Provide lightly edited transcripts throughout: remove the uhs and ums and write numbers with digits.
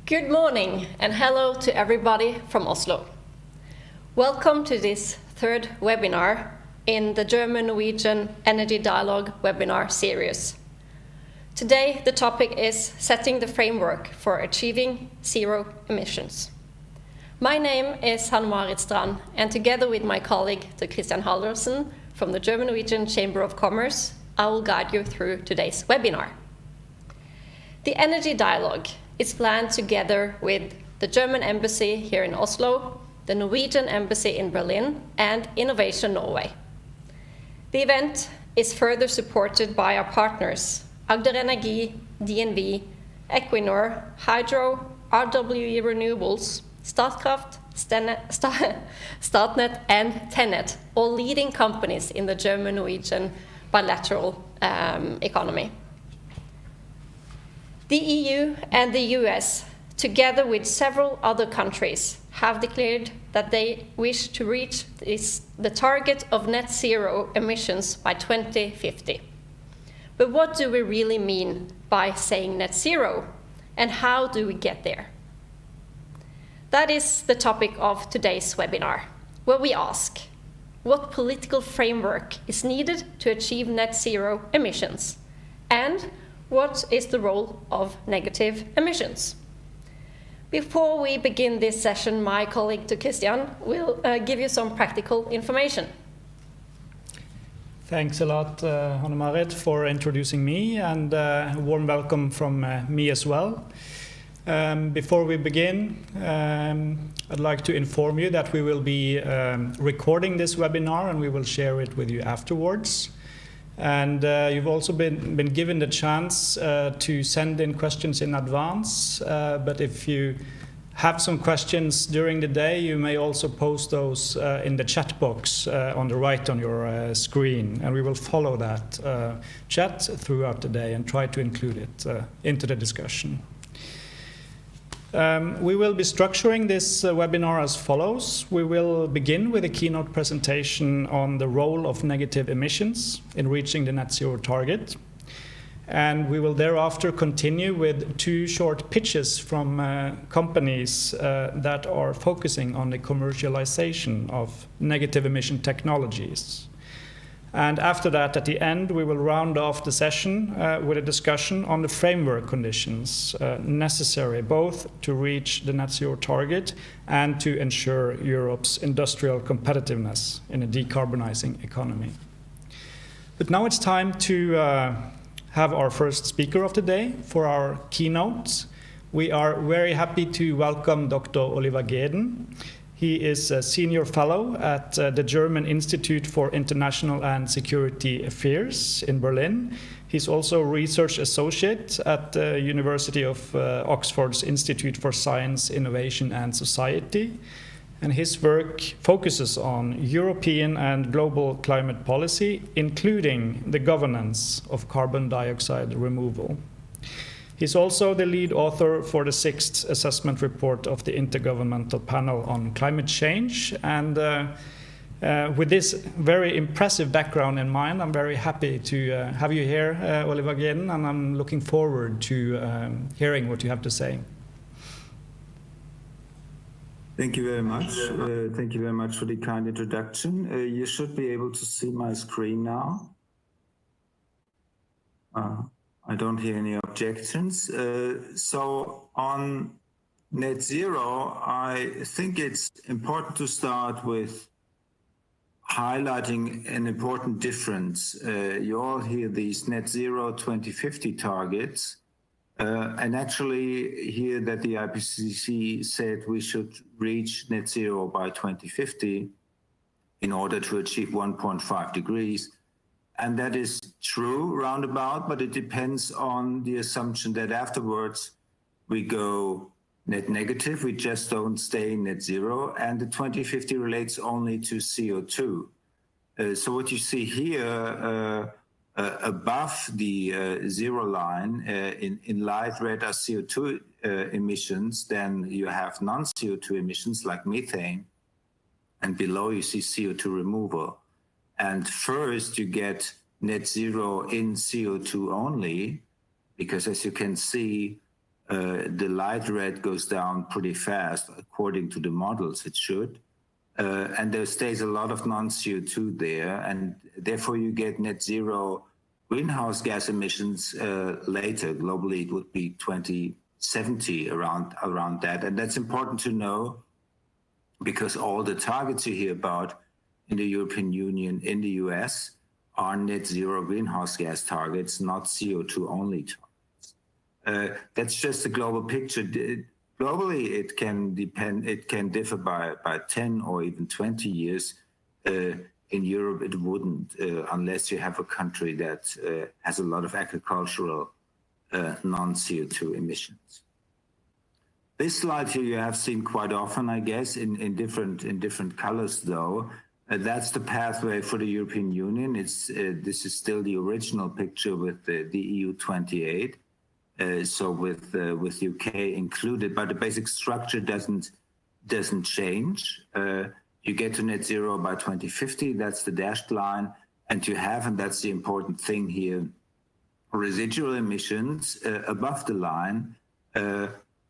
Good morning and hello to everybody from Oslo. Welcome to this third webinar in the German-Norwegian Energy Dialogue webinar series. Today the topic is setting the framework for achieving zero emissions. My name is Hanne-Marit Strand, and together with my colleague Christian Halvorsen from the German-Norwegian Chamber of Commerce, I will guide you through today's webinar. The Energy Dialogue is planned together with the German Embassy here in Oslo, the Norwegian Embassy in Berlin, and Innovation Norway. The event is further supported by our partners, Energi, DNV, Equinor, Hydro, RWE Renewables, Statkraft, Statnett, and Tennet, all leading companies in the German-Norwegian bilateral economy. The EU and the US, together with several other countries, have declared that they wish to reach the target of net zero emissions by 2050. But what do we really mean by saying net zero, and how do we get there? That is the topic of today's webinar, where we ask, what political framework is needed to achieve net zero emissions? And what is the role of negative emissions? Before we begin this session, my colleague Christian will give you some practical information. Thanks a lot, Hanne-Marit, for introducing me, and a warm welcome from me as well. Before we begin, I'd like to inform you that we will be recording this webinar and we will share it with you afterwards. And you've also been given the chance to send in questions in advance, but if you have some questions during the day, you may also post those in the chat box on the right on your screen, and we will follow that chat throughout the day and try to include it into the discussion. We will be structuring this webinar as follows. We will begin with a keynote presentation on the role of negative emissions in reaching the net zero target. And we will thereafter continue with two short pitches from companies that are focusing on the commercialization of negative emission technologies. And after that, at the end, we will round off the session with a discussion on the framework conditions necessary both to reach the net zero target and to ensure Europe's industrial competitiveness in a decarbonizing economy. But now it's time to have our first speaker of the day for our keynote. We are very happy to welcome Dr. Oliver Geden. He is a senior fellow at the German Institute for International and Security Affairs in Berlin. He's also a research associate at the University of Oxford's Institute for Science, Innovation and Society. And his work focuses on European and global climate policy, including the governance of carbon dioxide removal. He's also the lead author for the 6th assessment report of the Intergovernmental Panel on Climate Change. And with this very impressive background in mind, I'm very happy to have you here, Oliver Geden, and I'm looking forward to hearing what you have to say. Thank you very much. Thank you very much for the kind introduction. You should be able to see my screen now. I don't hear any objections. So on net zero, I think it's important to start with highlighting an important difference. You all hear these net zero 2050 targets, and actually hear that the IPCC said we should reach net zero by 2050 in order to achieve 1.5 degrees. And that is true roundabout, but it depends on the assumption that afterwards we go net negative, we just don't stay net zero, and the 2050 relates only to CO2. So what you see here above the zero line in light red are CO2 emissions, then you have non-CO2 emissions like methane, and below you see CO2 removal. And first you get net zero in CO2 only, because as you can see, the light red goes down pretty fast, according to the models it should. And there stays a lot of non-CO2 there, and therefore you get net zero greenhouse gas emissions later. Globally, it would be 2070, around that. And that's important to know, because all the targets you hear about in the European Union, in the US, are net zero greenhouse gas targets, not CO2 only targets. That's just a global picture. Globally, it can differ by 10 or even 20 years. In Europe, it wouldn't, unless you have a country that has a lot of agricultural non-CO2 emissions. This slide here you have seen quite often, I guess, in different colors, though. That's the pathway for the European Union. This is still the original picture with the EU 28. So with UK included, but the basic structure doesn't change. You get to net zero by 2050. That's the dashed line, and you have, and that's the important thing here, residual emissions above the line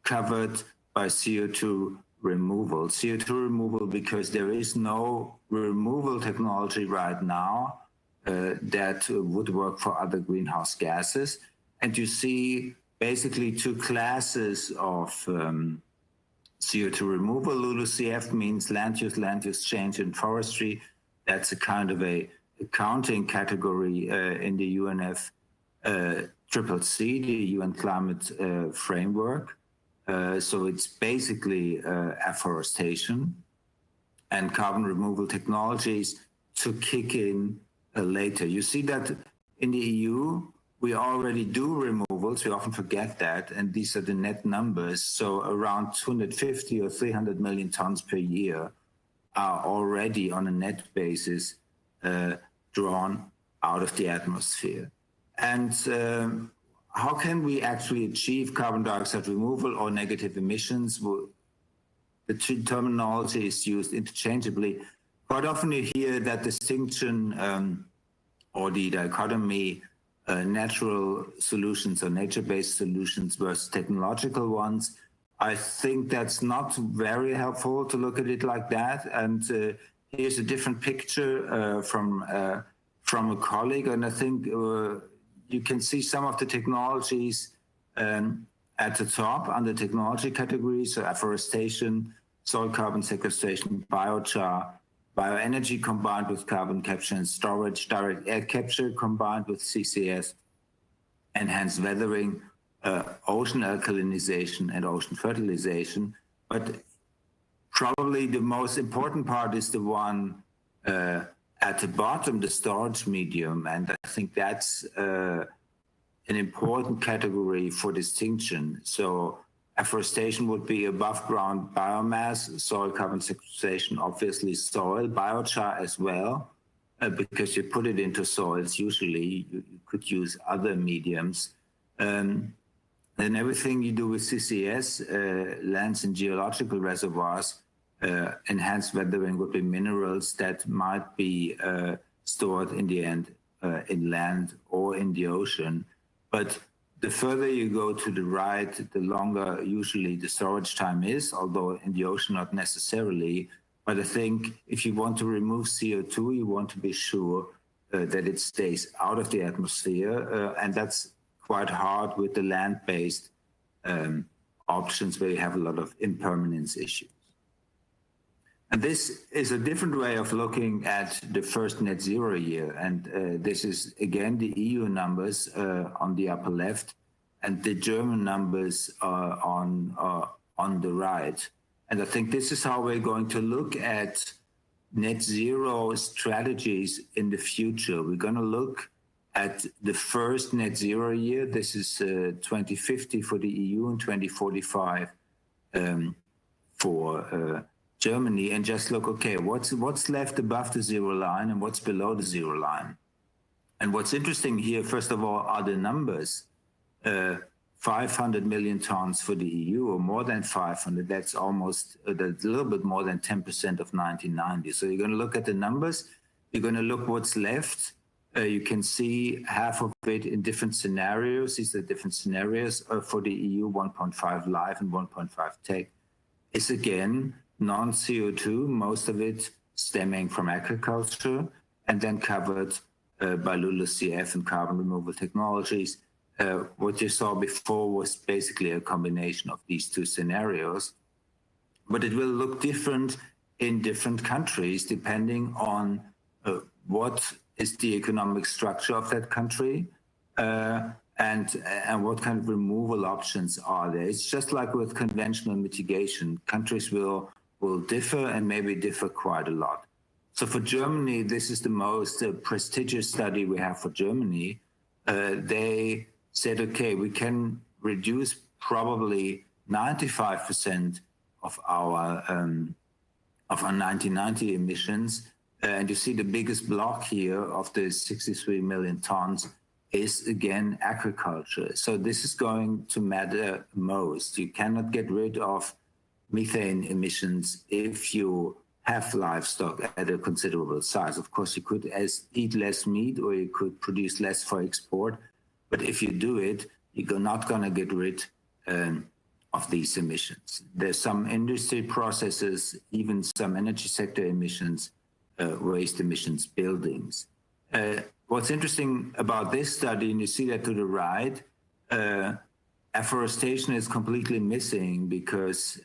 covered by CO2 removal. CO2 removal because there is no removal technology right now that would work for other greenhouse gases. And you see basically two classes of CO2 removal. LULUCF means land use change in forestry. That's a kind of a accounting category in the UNFCCC, the UN Climate Framework. So it's basically afforestation and carbon removal technologies to kick in later. You see that in the EU, we already do removals. We often forget that, and these are the net numbers. So around 250 or 300 million tons per year are already on a net basis drawn out of the atmosphere. And how can we actually achieve carbon dioxide removal or negative emissions? Well, the terminology is used interchangeably. Quite often you hear that distinction or the dichotomy, natural solutions or nature-based solutions versus technological ones. I think that's not very helpful to look at it like that. And here's a different picture from a colleague, and I think you can see some of the technologies at the top under technology categories, so afforestation, soil carbon sequestration, biochar, bioenergy combined with carbon capture and storage, direct air capture combined with CCS, enhanced weathering, ocean alkalinization, and ocean fertilization. But probably the most important part is the one at the bottom, the storage medium, and I think that's an important category for distinction. So afforestation would be above ground biomass, soil carbon sequestration, obviously soil, biochar as well, because you put it into soils. Usually you could use other mediums. And everything you do with CCS, lands and geological reservoirs, enhanced weathering would be minerals that might be stored in the end in land or in the ocean. But the further you go to the right, the longer usually the storage time is, although in the ocean not necessarily. But I think if you want to remove CO2, you want to be sure that it stays out of the atmosphere. And that's quite hard with the land-based options where you have a lot of impermanence issues. And this is a different way of looking at the first net zero year. And this is, again, the EU numbers on the upper left and the German numbers on the right. And I think this is how we're going to look at net zero strategies in the future. We're going to look at the first net zero year. This is 2050 for the EU and 2045 for Germany, and just look, okay, what's left above the zero line and what's below the zero line. And what's interesting here, first of all, are the numbers. 500 million tons for the EU, or more than 500. That's almost, that's a little bit more than 10% of 1990. So you're going to look at the numbers. You're going to look what's left You can see half of it in different scenarios. These are different scenarios for the EU. 1.5 live and 1.5 tech is again non-CO2, most of it stemming from agriculture, and then covered by LULUCF and carbon removal technologies. What you saw before was basically a combination of these two scenarios, but it will look different in different countries depending on what is the economic structure of that country and what kind of removal options are there. It's just like with conventional mitigation. Countries will differ and maybe differ quite a lot. So for Germany, this is the most prestigious study we have for Germany. They said, okay, we can reduce probably 95% of our 1990 emissions. And you see the biggest block here of the 63 million tons is again agriculture. So this is going to matter most. You cannot get rid of methane emissions if you have livestock at a considerable size. Of course, you could eat less meat or you could produce less for export. But if you do it, you're not going to get rid of these emissions. There's some industry processes, even some energy sector emissions, waste emissions, buildings. What's interesting about this study, and you see that to the right, afforestation is completely missing because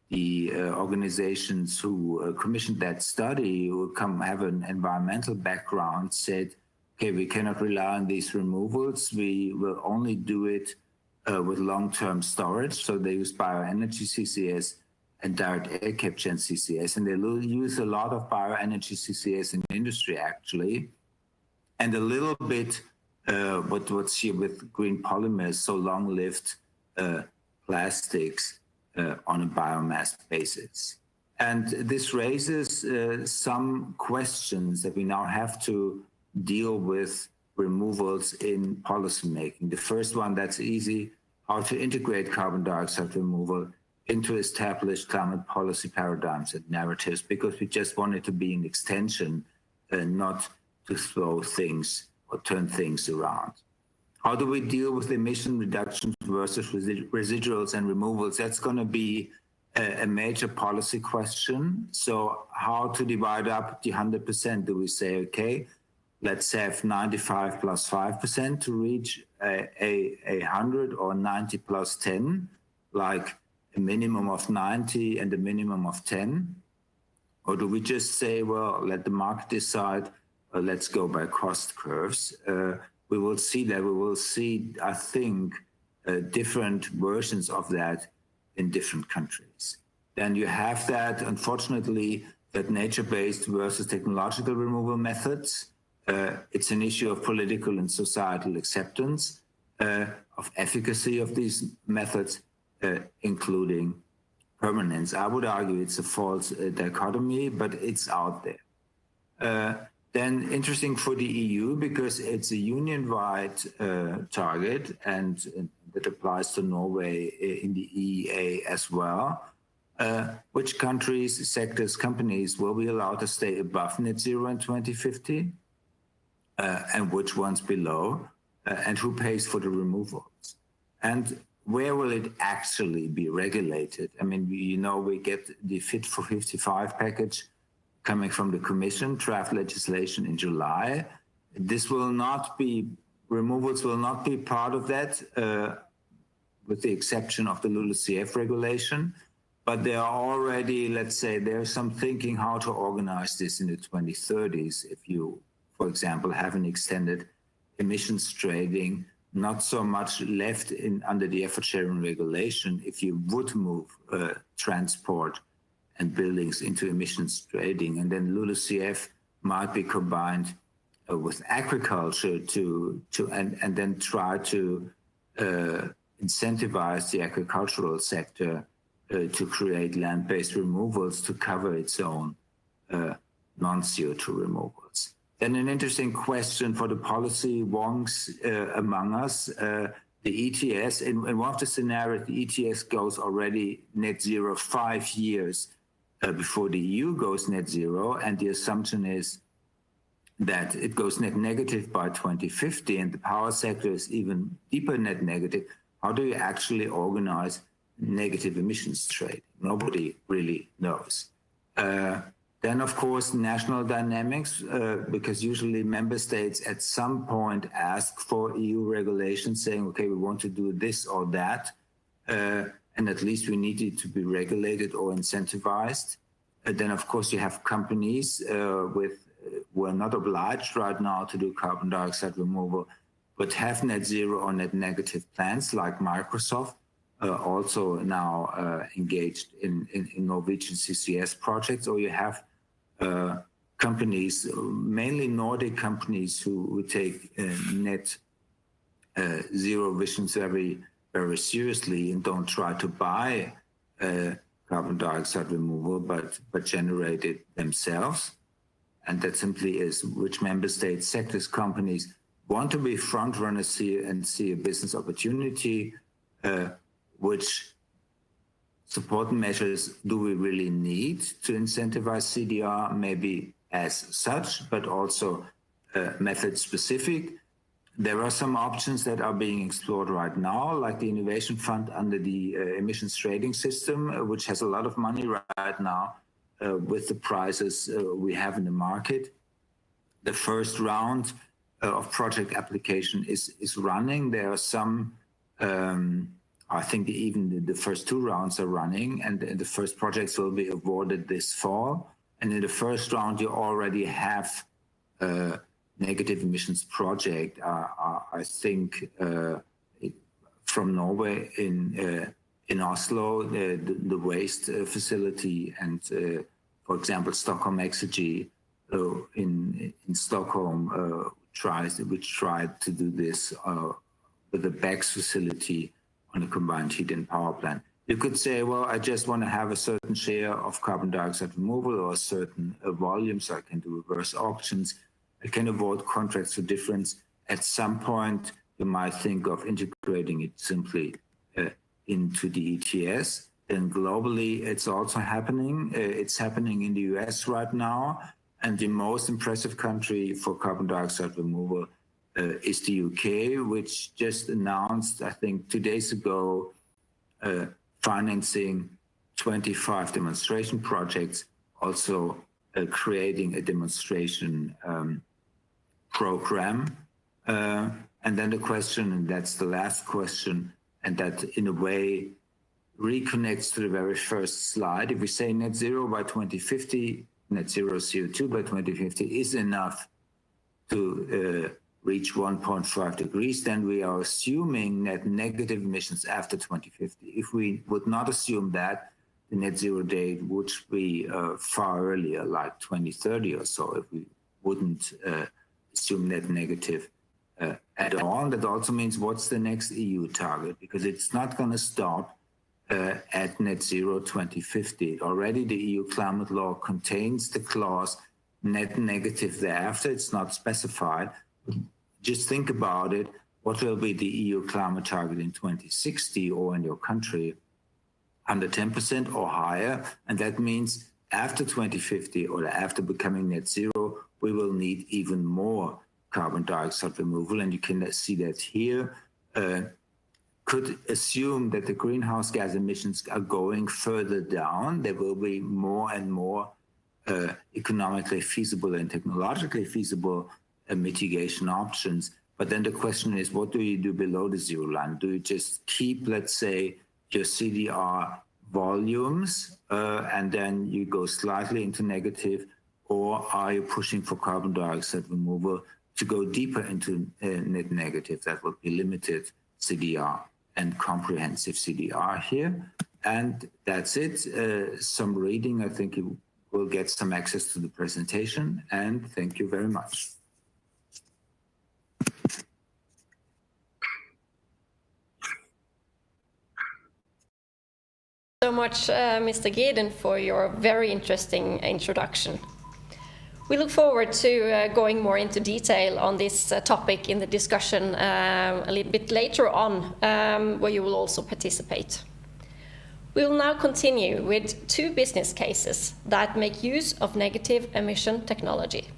the organizations who commissioned that study, who have an environmental background, said, okay, we cannot rely on these removals. We will only do it with long-term storage. So they use bioenergy CCS and direct air capture and CCS. And they use a lot of bioenergy CCS in industry, actually. And a little bit what's here with green polymers, so long-lived plastics on a biomass basis. And this raises some questions that we now have to deal with removals in policymaking. The first one, that's easy, how to integrate carbon dioxide removal into established climate policy paradigms and narratives, because we just want it to be an extension and not to throw things or turn things around. How do we deal with emission reductions versus residuals and removals? That's going to be a major policy question. So how to divide up the 100%? Do we say, okay, let's have 95 plus 5% to reach a 100, or 90 plus 10, like a minimum of 90 and a minimum of 10? Or do we just say, well, let the market decide, let's go by cost curves? We will see that. We will see, I think, different versions of that in different countries. Then you have that, unfortunately, that nature-based versus technological removal methods. It's an issue of political and societal acceptance, of efficacy of these methods, including permanence. I would argue it's a false dichotomy, but it's out there. Then interesting for the EU, because it's a union-wide target, and that applies to Norway in the EEA as well. Which countries, sectors, companies will be allowed to stay above net zero in 2050, and which ones below, and who pays for the removals? And where will it actually be regulated? I mean, we get the Fit for 55 package coming from the Commission, draft legislation in July. This will not be, removals will not be part of that, with the exception of the LULUCF regulation. But there are already, let's say, there's some thinking how to organize this in the 2030s. If you, for example, have an extended emissions trading, not so much left under the effort sharing regulation. If you would move transport and buildings into emissions trading, and then LULUCF might be combined with agriculture and then try to incentivize the agricultural sector to create land-based removals to cover its own non-CO2 removals. Then an interesting question for the policy wonks among us, the ETS. In one of the scenarios, the ETS goes already net zero 5 years before the EU goes net zero, and the assumption is that it goes net negative by 2050 and the power sector is even deeper net negative, how do you actually organize negative emissions trade? Nobody really knows. Then, of course, national dynamics, because usually member states at some point ask for EU regulations saying, okay, we want to do this or that, and at least we need it to be regulated or incentivized. Then, of course, you have companies who are not obliged right now to do carbon dioxide removal, but have net zero or net negative plans like Microsoft, also now engaged in Norwegian CCS projects, or you have companies, mainly Nordic companies, who take net zero visions very, very seriously and don't try to buy carbon dioxide removal, but generate it themselves. And that simply is which member states, sectors, companies want to be front runners here and see a business opportunity, which support measures do we really need to incentivize CDR, maybe as such, but also method specific. There are some options that are being explored right now, like the Innovation Fund under the emissions trading system, which has a lot of money right now with the prices we have in the market. The first round of project application is running. There are some, I think even the first two rounds are running, and the first projects will be awarded this fall. And in the first round, you already have negative emissions project, I think, from Norway in Oslo, the waste facility, and for example, Stockholm Exergy in Stockholm which tried to do this with the BECCS facility on a combined heat and power plant. You could say, well, I just want to have a certain share of carbon dioxide removal or a certain volume, so I can do reverse auctions. I can avoid contracts for difference. At some point, you might think of integrating it simply into the ETS. And globally, it's also happening. It's happening in the US right now. And the most impressive country for carbon dioxide removal is the UK, which just announced, I think 2 days ago, financing 25 demonstration projects, also creating a demonstration program. And then the question, and that's the last question, and that in a way reconnects to the very first slide. If we say net zero by 2050, net zero CO2 by 2050 is enough to reach 1.5 degrees, then we are assuming net negative emissions after 2050. If we would not assume that, the net zero date would be far earlier, like 2030 or so, if we wouldn't assume net negative at all. And that also means what's the next EU target? Because it's not going to stop at net zero 2050. Already the EU climate law contains the clause net negative thereafter. It's not specified. Just think about it. What will be the EU climate target in 2060 or in your country? Under 10% or higher. And that means after 2050 or after becoming net zero, we will need even more carbon dioxide removal. And you can see that here. Could assume that the greenhouse gas emissions are going further down. There will be more and more economically feasible and technologically feasible mitigation options. But then the question is, what do you do below the zero line? Do you just keep, let's say, your CDR volumes and then you go slightly into negative, or are you pushing for carbon dioxide removal to go deeper into net negative? That would be limited CDR and comprehensive CDR here. And that's it. Some reading, I think you will get some access to the presentation, and thank you very much. So much, Mr. Geden, for your very interesting introduction. We look forward to going more into detail on this topic in the discussion a little bit later on, where you will also participate. We will now continue with 2 business cases that make use of negative emission technology.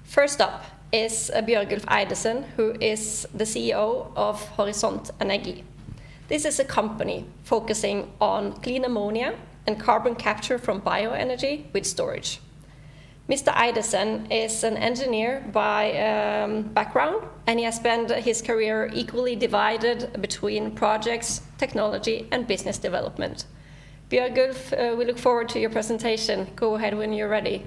First up is Bjørgulf Eidesen, who is the CEO of Horisont Energi. This is a company focusing on clean ammonia and carbon capture from bioenergy with storage. Mr. Eidesen is an engineer by background, and he has spent his career equally divided between projects, technology, and business development. Bjørgulf, we look forward to your presentation. Go ahead when you're ready.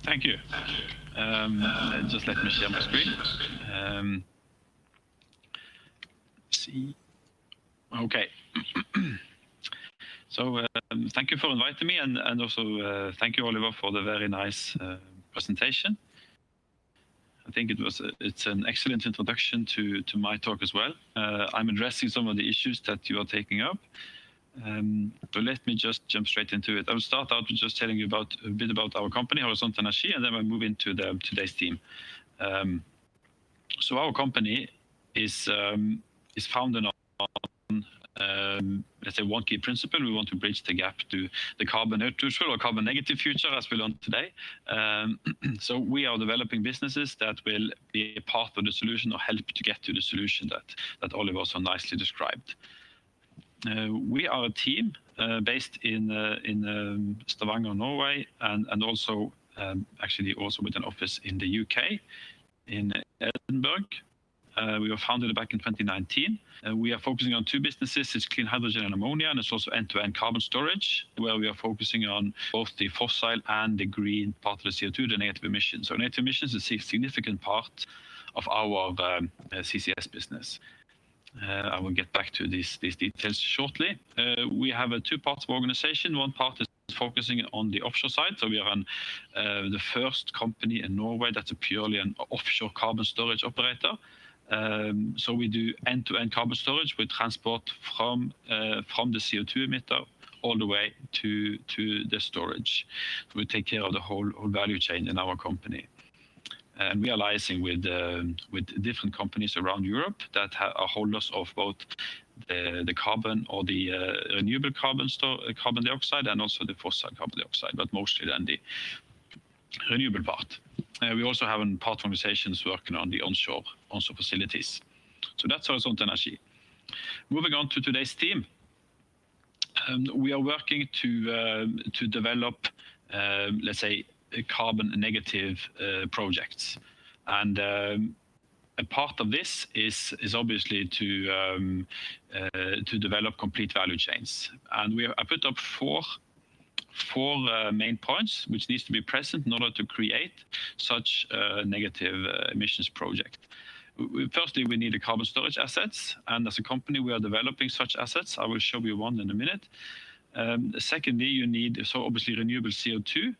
Thank you. Just let me share my screen. See. Okay. So thank you for inviting me, and also thank you, Oliver, for the very nice presentation. I think it's an excellent introduction to my talk as well. I'm addressing some of the issues that you are taking up. So let me just jump straight into it. I will start out with just telling you a bit about our company, Horisont Energi, and then we'll move into today's theme. So our company is founded on let's say one key principle. We want to bridge the gap to the carbon neutral or carbon negative future as we learned today. So we are developing businesses that will be a part of the solution or help to get to the solution that Oliver so nicely described. We are a team based in Stavanger, Norway, and also actually also with an office in the UK, in Edinburgh. We were founded back in 2019. We are focusing on two businesses. It's clean hydrogen and ammonia, and it's also end-to-end carbon storage, where we are focusing on both the fossil and the green part of the CO2, the negative emissions. So negative emissions is a significant part of our CCS business. I will get back to these details shortly. We have two parts of organization. One part is focusing on the offshore side. So we are the first company in Norway that's purely an offshore carbon storage operator. So we do end-to-end carbon storage with transport from the CO2 emitter all the way to the storage. So we take care of the whole value chain in our company. And we are liaising with different companies around Europe that are holders of both the carbon or the renewable carbon dioxide and also the fossil carbon dioxide, but mostly then the renewable part. We also have part organizations working on the onshore facilities. So that's Horisont Energi. Moving on to today's theme. We are working to develop, let's say, carbon negative projects, and a part of this is obviously to develop complete value chains. And I put up four main points which needs to be present in order to create such a negative emissions project. Firstly, we need the carbon storage assets, and as a company we are developing such assets. I will show you one in a minute. Secondly, you need obviously renewable CO2,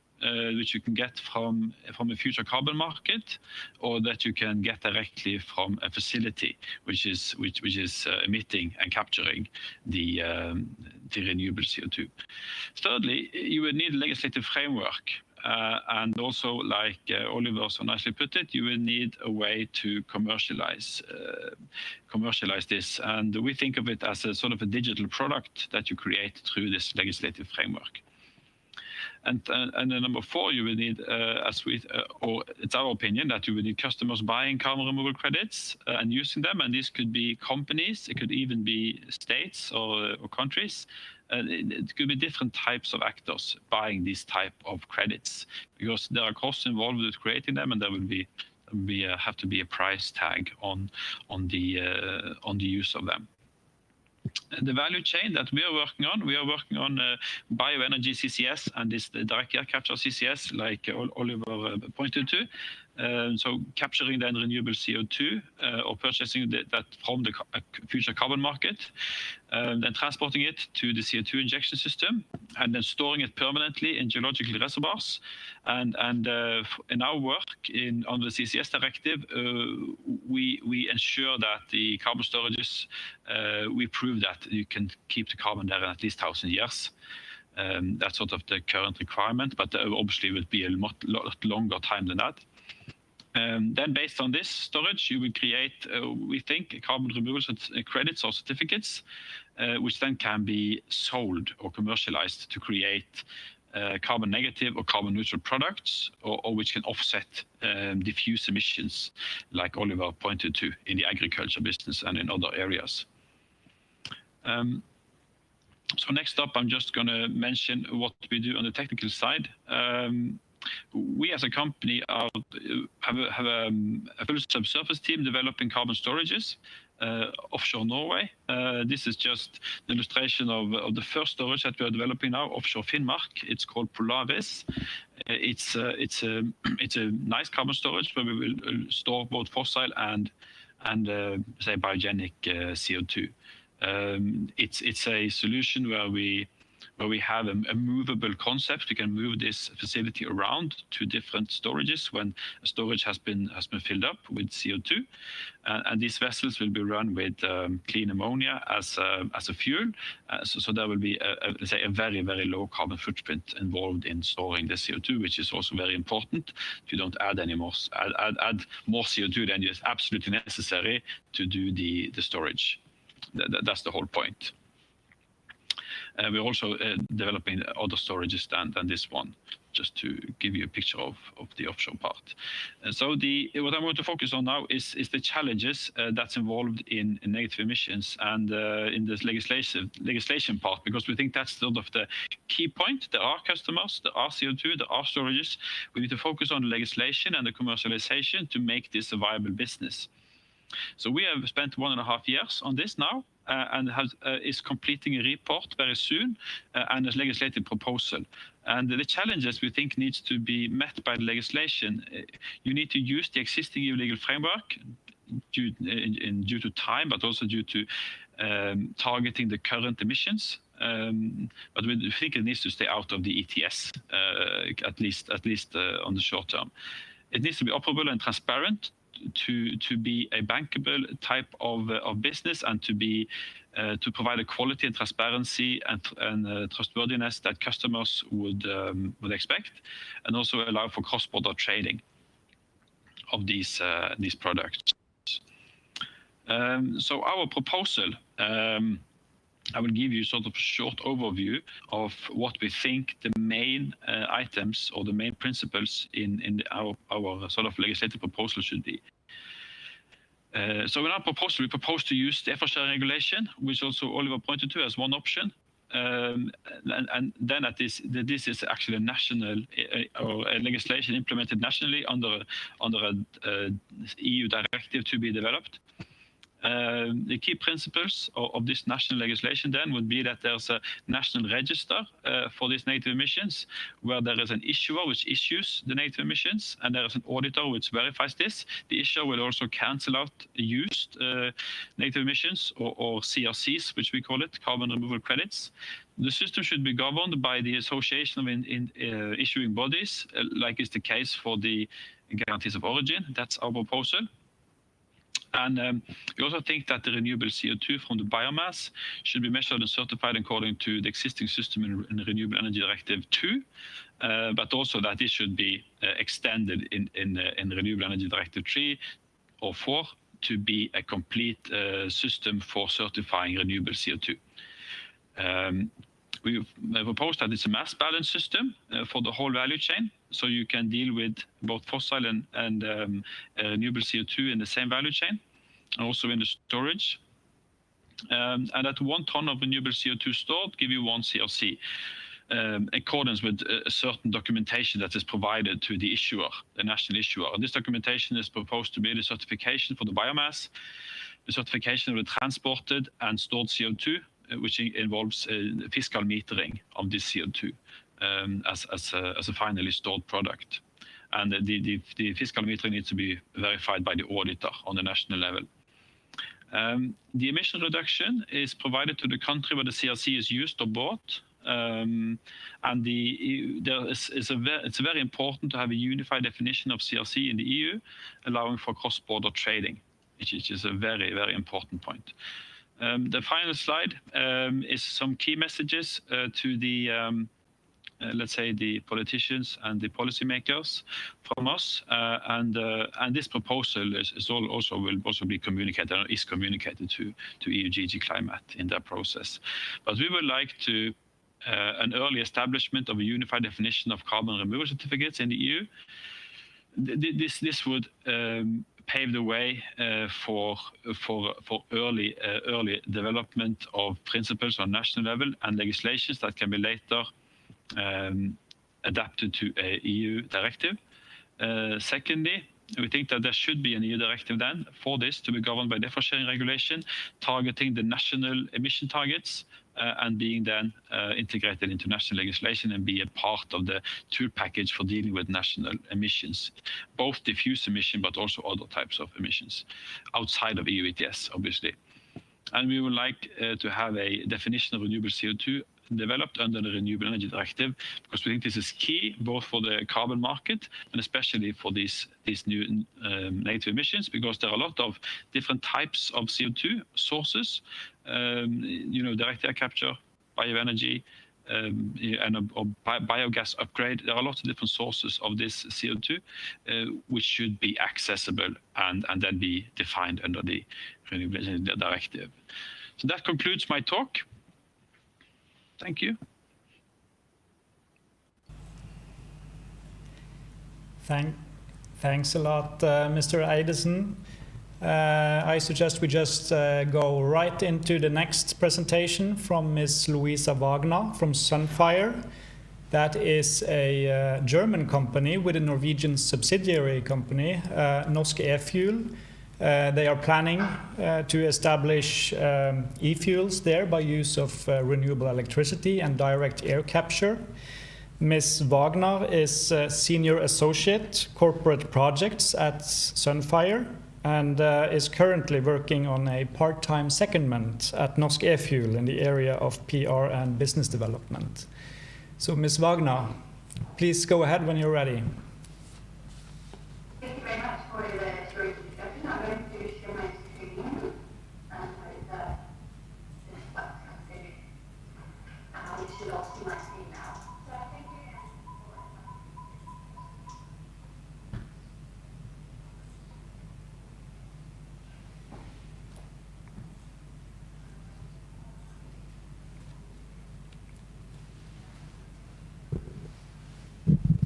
which you can get from a future carbon market, or that you can get directly from a facility which is emitting and capturing the renewable CO2. Thirdly, you would need a legislative framework, and also, like Oliver so nicely put it, you will need a way to commercialize this, and we think of it as a sort of a digital product that you create through this legislative framework. And then number four, you will need, or it's our opinion that you will need customers buying carbon removal credits and using them. And this could be companies, it could even be states or countries. It could be different types of actors buying these type of credits, because there are costs involved with creating them, and there will have to be a price tag on the use of them. The value chain that we are working on bioenergy CCS and this direct air capture CCS, like Oliver pointed to. So capturing then renewable CO2 or purchasing that from the future carbon market, then transporting it to the CO2 injection system, and then storing it permanently in geological reservoirs. And in our work on the CCS Directive, we ensure that the carbon storages, we prove that you can keep the carbon there at least 1,000 years. That's sort of the current requirement, but obviously it would be a lot longer time than that. Then based on this storage, you will create, we think, carbon removal credits or certificates, which then can be sold or commercialized to create carbon negative or carbon neutral products, or which can offset diffuse emissions, like Oliver pointed to in the agriculture business and in other areas. So next up, I'm just going to mention what we do on the technical side. We as a company have a full subsurface team developing carbon storages offshore Norway. This is just an illustration of the first storage that we are developing now offshore Finnmark. It's called Polaris. It's a nice carbon storage where we will store both fossil and say biogenic CO2. It's a solution where we have a movable concept. We can move this facility around to different storages when a storage has been filled up with CO2, and these vessels will be run with clean ammonia as a fuel. So there will be let's say a very low carbon footprint involved in storing the CO2, which is also very important. If you don't add any more add more CO2 than is absolutely necessary to do the storage. That's the whole point. We're also developing other storages than this one, just to give you a picture of the offshore part. So what I'm going to focus on now is the challenges that's involved in negative emissions and in this legislation part, because we think that's sort of the key point. There are customers, there are CO2, there are storages. We need to focus on the legislation and the commercialization to make this a viable business. So we have spent 1.5 years on this now, and is completing a report very soon and a legislative proposal. And the challenges we think needs to be met by the legislation. You need to use the existing EU legal framework due to time, but also due to targeting the current emissions. But we think it needs to stay out of the ETS, at least on the short term. It needs to be operable and transparent, to be a bankable type of business, and to provide a quality and transparency and trustworthiness that customers would expect, and also allow for cross-border trading of these products. So our proposal, I will give you sort of a short overview of what we think the main items or the main principles in our sort of legislative proposal should be. So in our proposal, we propose to use the effort sharing regulation, which also Oliver pointed to as one option. And then this is actually a national or a legislation implemented nationally under a EU directive to be developed. The key principles of this national legislation then would be that there's a national register for these negative emissions, where there is an issuer which issues the negative emissions, and there is an auditor which verifies this. The issuer will also cancel out used negative emissions, or CRCs, which we call it, carbon removal credits. The system should be governed by the association of issuing bodies, like is the case for the guarantees of origin. That's our proposal. And we also think that the renewable CO2 from the biomass should be measured and certified according to the existing system in the Renewable Energy Directive 2, but also that this should be extended in Renewable Energy Directive 3 or 4 to be a complete system for certifying renewable CO2. We proposed that it's a mass balance system for the whole value chain, so you can deal with both fossil and renewable CO2 in the same value chain, and also in the storage. And that 1 ton of renewable CO2 stored give you 1 CRC, in accordance with a certain documentation that is provided to the issuer, the national issuer. And this documentation is proposed to be the certification for the biomass, the certification of the transported and stored CO2, which involves fiscal metering of this CO2 as a finally stored product. And the fiscal metering needs to be verified by the auditor on the national level. The emission reduction is provided to the country where the CRC is used or bought. It's very important to have a unified definition of CRC in the EU, allowing for cross-border trading, which is a very, very important point. The final slide is some key messages to the let's say, the politicians and the policymakers from us. And this proposal will also be communicated, or is communicated to EU DG Climate in that process. But we would like to an early establishment of a unified definition of carbon removal certificates in the EU. This would pave the way for early development of principles on national level and legislations that can be later adapted to a EU directive. Secondly, we think that there should be an EU directive then for this to be governed by the effort sharing regulation, targeting the national emission targets and being then integrated into national legislation and be a part of the tool package for dealing with national emissions, both diffuse emission but also other types of emissions outside of EU ETS, obviously. And we would like to have a definition of renewable CO2 developed under the Renewable Energy Directive, because we think this is key both for the carbon market and especially for these new negative emissions, because there are a lot of different types of CO2 sources, direct air capture, bioenergy, and biogas upgrade. There are lots of different sources of this CO2, which should be accessible and then be defined under the Renewable Energy Directive. So that concludes my talk. Thank you. Thanks a lot, Mr. Eidesen. I suggest we just go right into the next presentation from Ms. Luisa Wagner from Sunfire. That is a German company with a Norwegian subsidiary company, Norsk Efuels. They are planning to establish e-fuels there by use of renewable electricity and direct air capture. Ms. Wagner is Senior Associate Corporate Projects at Sunfire and is currently working on a part-time secondment at Norsk Efuels in the area of PR and business development. So Ms. Wagner, please go ahead when you're ready. Thank you very much for the short discussion. I'm going to share my screen and you should all see my screen now. So thank you.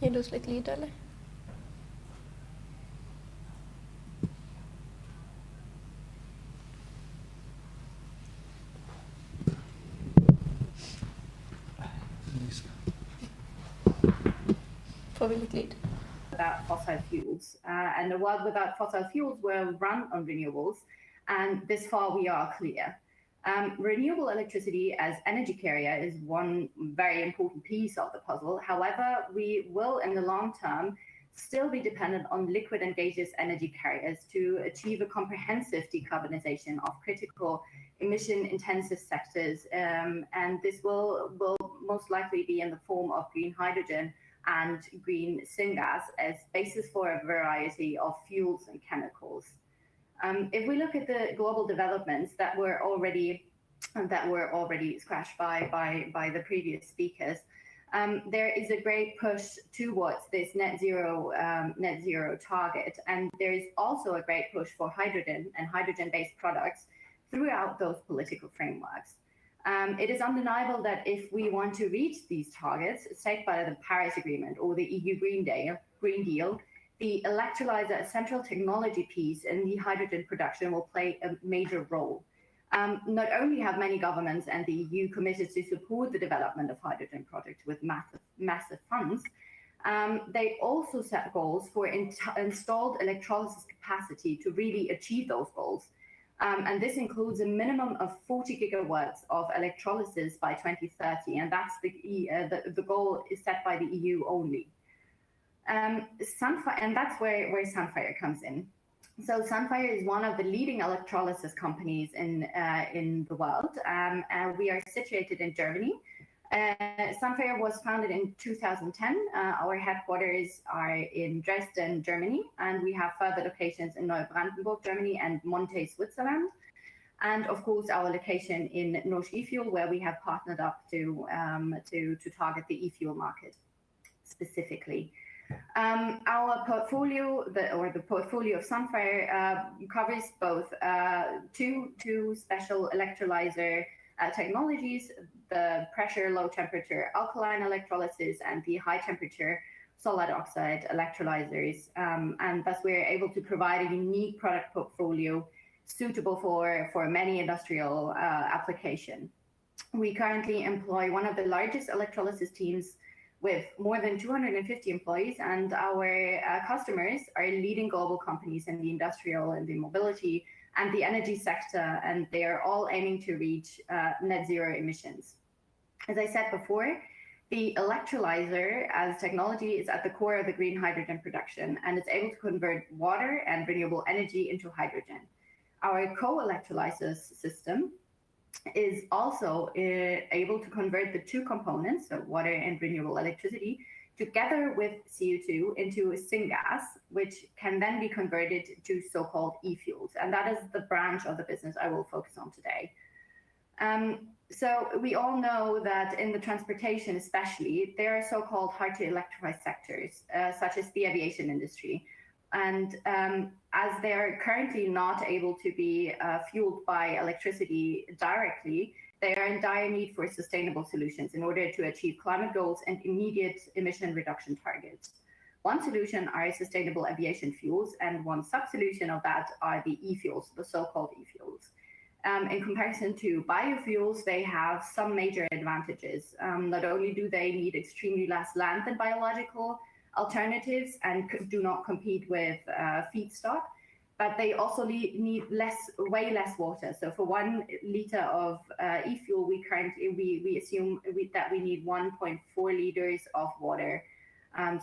Gir du oss litt lyd, eller? Får vi litt lyd? Without fossil fuels. And the world without fossil fuels will run on renewables, and this far we are clear. Renewable electricity as energy carrier is one very important piece of the puzzle. However, we will in the long term still be dependent on liquid and gaseous energy carriers to achieve a comprehensive decarbonization of critical emission-intensive sectors. And this will most likely be in the form of green hydrogen and green syngas as basis for a variety of fuels and chemicals. If we look at the global developments that were already scratched by the previous speakers, there is a great push towards this net zero target, and there is also a great push for hydrogen and hydrogen-based products throughout those political frameworks. It is undeniable that if we want to reach these targets set by the Paris Agreement or the EU Green Deal, the electrolyzer central technology piece in the hydrogen production will play a major role. Not only have many governments and the EU committed to support the development of hydrogen projects with massive funds, they also set goals for installed electrolysis capacity to really achieve those goals. And this includes a minimum of 40 gigawatts of electrolysis by 2030, and that's the goal is set by the EU only. Sunfire, and that's where Sunfire comes in. So Sunfire is one of the leading electrolysis companies in the world, and we are situated in Germany. Sunfire was founded in 2010. Our headquarters are in Dresden, Germany, and we have further locations in Neubrandenburg, Germany, and Monte, Switzerland. And of course, our location in Norsk eFuel, where we have partnered up to target the e-fuel market specifically. Our portfolio, the portfolio of Sunfire, covers both two special electrolyzer technologies: the pressure low temperature alkaline electrolysis and the high temperature solid oxide electrolyzers. And thus we're able to provide a unique product portfolio suitable for many industrial application. We currently employ one of the largest electrolysis teams with more than 250 employees, and our customers are leading global companies in the industrial and the mobility and the energy sector, and they are all aiming to reach net zero emissions. As I said before, the electrolyzer as technology is at the core of the green hydrogen production, and it's able to convert water and renewable energy into hydrogen. Our co-electrolysis system is also able to convert the two components, so water and renewable electricity, together with CO2 into syngas, which can then be converted to so-called e-fuels. And that is the branch of the business I will focus on today. So we all know that in the transportation especially, there are so-called hard to electrify sectors, such as the aviation industry. And as they're currently not able to be fueled by electricity directly, they are in dire need for sustainable solutions in order to achieve climate goals and immediate emission reduction targets. One solution are sustainable aviation fuels, and one sub-solution of that are the e-fuels, the so-called e-fuels. In comparison to biofuels, they have some major advantages. Not only do they need extremely less land than biological alternatives and do not compete with feedstock, but they also need way less water. So for 1 liter of e-fuel, we assume that we need 1.4 liters of water.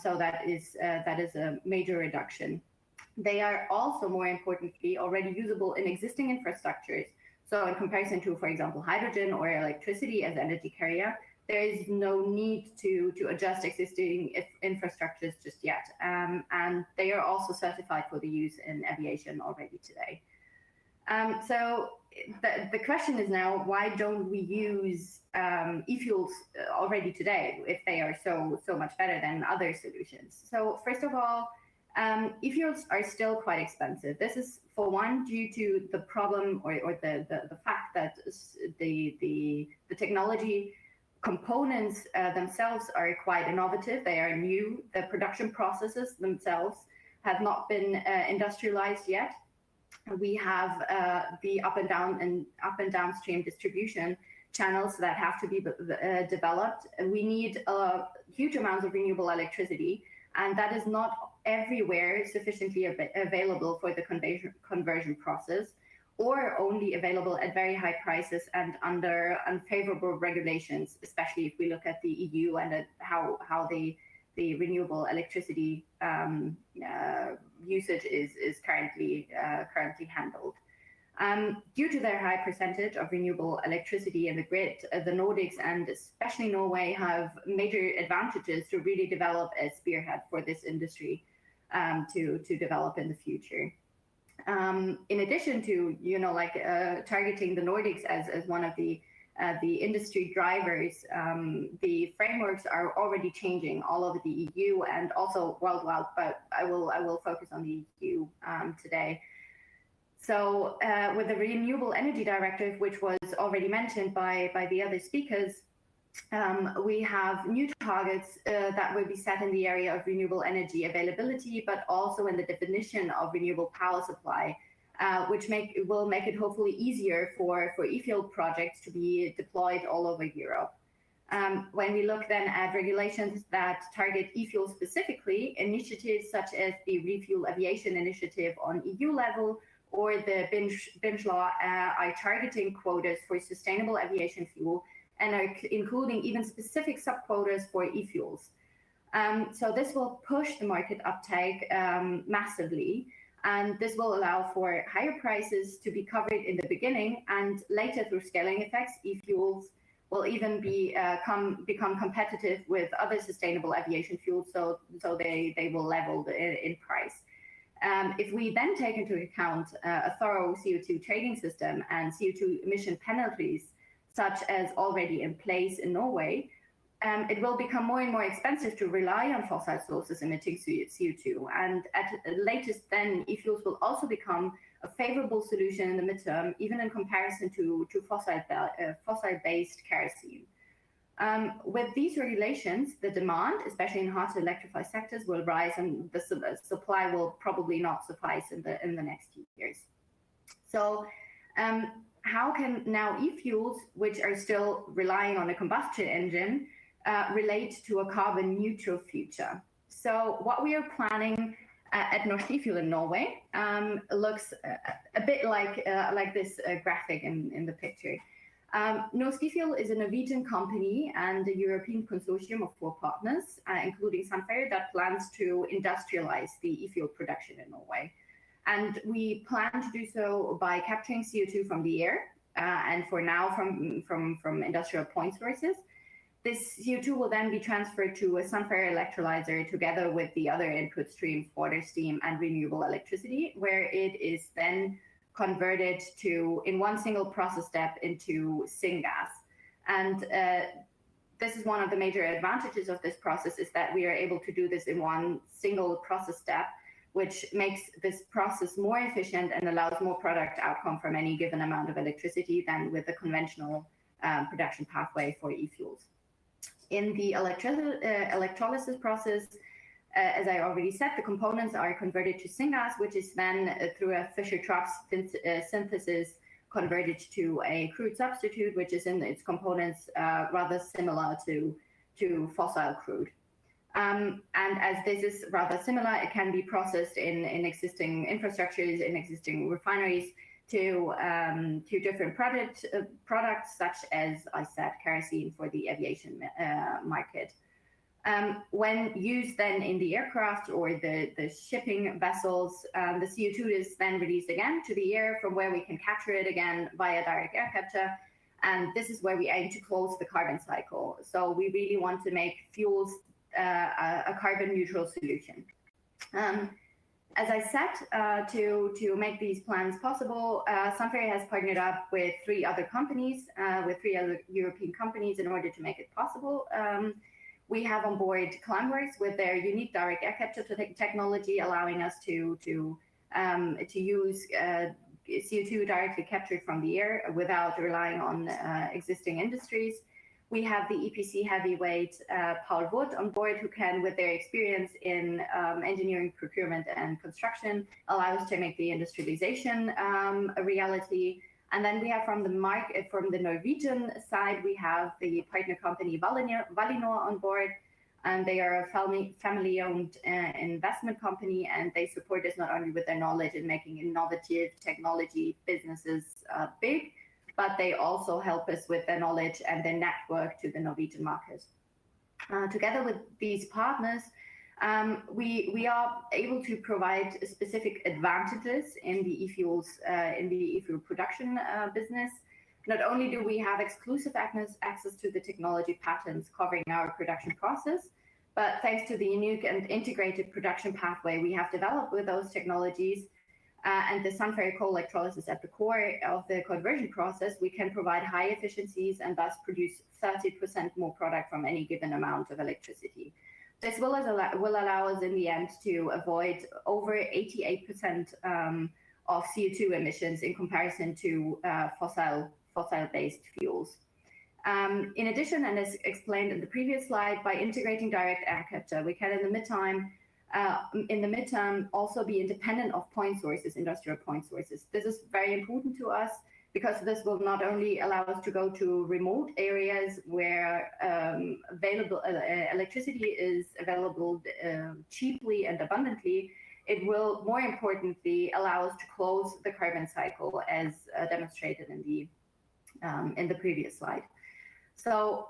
So that is a major reduction. They are also, more importantly, already usable in existing infrastructures. So in comparison to, for example, hydrogen or electricity as energy carrier, there is no need to adjust existing infrastructures just yet. And they are also certified for the use in aviation already today. So the question is now, why don't we use e-fuels already today if they are so much better than other solutions? So first of all, e-fuels are still quite expensive. This is, for one, due to the problem or the fact that the technology components themselves are quite innovative. They are new. The production processes themselves have not been industrialized yet. We have the up and downstream distribution channels that have to be developed. We need huge amounts of renewable electricity, and that is not everywhere sufficiently available for the conversion process, or only available at very high prices and under unfavorable regulations, especially if we look at the EU and at how the renewable electricity usage is currently handled. Due to their high percentage of renewable electricity in the grid, the Nordics and especially Norway have major advantages to really develop a spearhead for this industry to develop in the future. In addition to, targeting the Nordics as one of the industry drivers, the frameworks are already changing all over the EU and also worldwide, but I will focus on the EU today. So with the Renewable Energy Directive, which was already mentioned by the other speakers, we have new targets that will be set in the area of renewable energy availability, but also in the definition of renewable power supply, which will make it hopefully easier for e-fuel projects to be deployed all over Europe. When we look then at regulations that target e-fuel specifically, initiatives such as the Refuel Aviation Initiative on EU level or the BINGE law are targeting quotas for sustainable aviation fuel and are including even specific sub-quotas for e-fuels. So this will push the market uptake massively, and this will allow for higher prices to be covered in the beginning, and later through scaling effects, e-fuels will even become competitive with other sustainable aviation fuels, so they will level in price. If we then take into account a thorough CO2 trading system and CO2 emission penalties, such as already in place in Norway, it will become more and more expensive to rely on fossil sources emitting CO2. And at the latest, then e-fuels will also become a favorable solution in the midterm, even in comparison to fossil-based kerosene. With these regulations, the demand, especially in hard to electrify sectors, will rise, and the supply will probably not suffice in the next few years. So, how can now e-fuels, which are still relying on a combustion engine, relate to a carbon neutral future? So, what we are planning at Norsk e-fuel in Norway looks a bit like this graphic in the picture. Norsk e-fuel is a Norwegian company and a European consortium of 4 partners, including Sunfire, that plans to industrialize the e-fuel production in Norway. And we plan to do so by capturing CO2 from the air, and for now from industrial point sources. This CO2 will then be transferred to a Sunfire electrolyzer together with the other input streams, water, steam, and renewable electricity, where it is then converted to, in one single process step, into syngas. And this is one of the major advantages of this process, is that we are able to do this in one single process step, which makes this process more efficient and allows more product outcome from any given amount of electricity than with the conventional production pathway for e-fuels. In the electrolysis process, as I already said, the components are converted to syngas, which is then through a Fischer-Tropsch synthesis converted to a crude substitute, which is in its components rather similar to fossil crude. And as this is rather similar, it can be processed in existing infrastructures, in existing refineries, to different products, such as I said, kerosene for the aviation market. When used then in the aircraft or the shipping vessels, the CO2 is then released again to the air, from where we can capture it again via direct air capture. And this is where we aim to close the carbon cycle. So we really want to make fuels a carbon neutral solution. As I said, to make these plans possible, Sunfire has partnered up with 3 other companies, with 3 other European companies, in order to make it possible. We have on board Climeworks with their unique direct air capture technology, allowing us to use CO2 directly captured from the air without relying on existing industries. We have the EPC heavyweight Paul Wood on board, who can, with their experience in engineering, procurement, and construction, allow us to make the industrialization a reality. And then we have from the Norwegian side, we have the partner company Wagner on board, and they are a family-owned investment company, and they support us not only with their knowledge in making innovative technology businesses big, but they also help us with their knowledge and their network to the Norwegian market. Together with these partners, we are able to provide specific advantages in the e-fuel production business. Not only do we have exclusive access to the technology patents covering our production process, but thanks to the unique and integrated production pathway we have developed with those technologies, and the Sunfire coal electrolysis at the core of the conversion process, we can provide high efficiencies and thus produce 30% more product from any given amount of electricity. This will allow us in the end to avoid over 88% of CO2 emissions in comparison to fossil-based fuels. In addition, and as explained in the previous slide, by integrating direct air capture, we can in the midterm also be independent of point sources, industrial point sources. This is very important to us, because this will not only allow us to go to remote areas where available electricity is available cheaply and abundantly. It will, more importantly, allow us to close the carbon cycle, as demonstrated in the previous slide. So,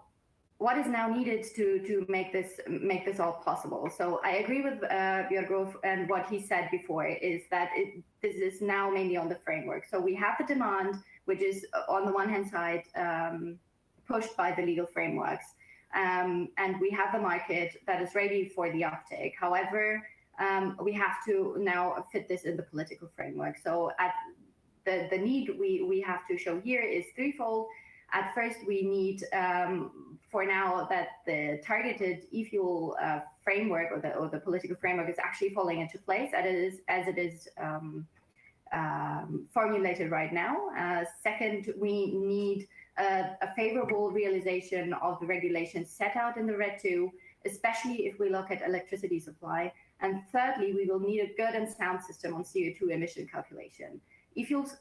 what is now needed to make this all possible? So I agree with Bjørgulf, and what he said before is that this is now mainly on the framework. So we have the demand, which is on the one hand side pushed by the legal frameworks, and we have the market that is ready for the uptake. However, we have to now fit this in the political framework. So at the need we have to show here is threefold. At first, we need, for now, that the targeted e-fuel framework or the political framework is actually falling into place as it is formulated right now. Second, we need a favorable realization of the regulations set out in the RED II, especially if we look at electricity supply. And thirdly, we will need a good and sound system on CO2 emission calculation. E-fuels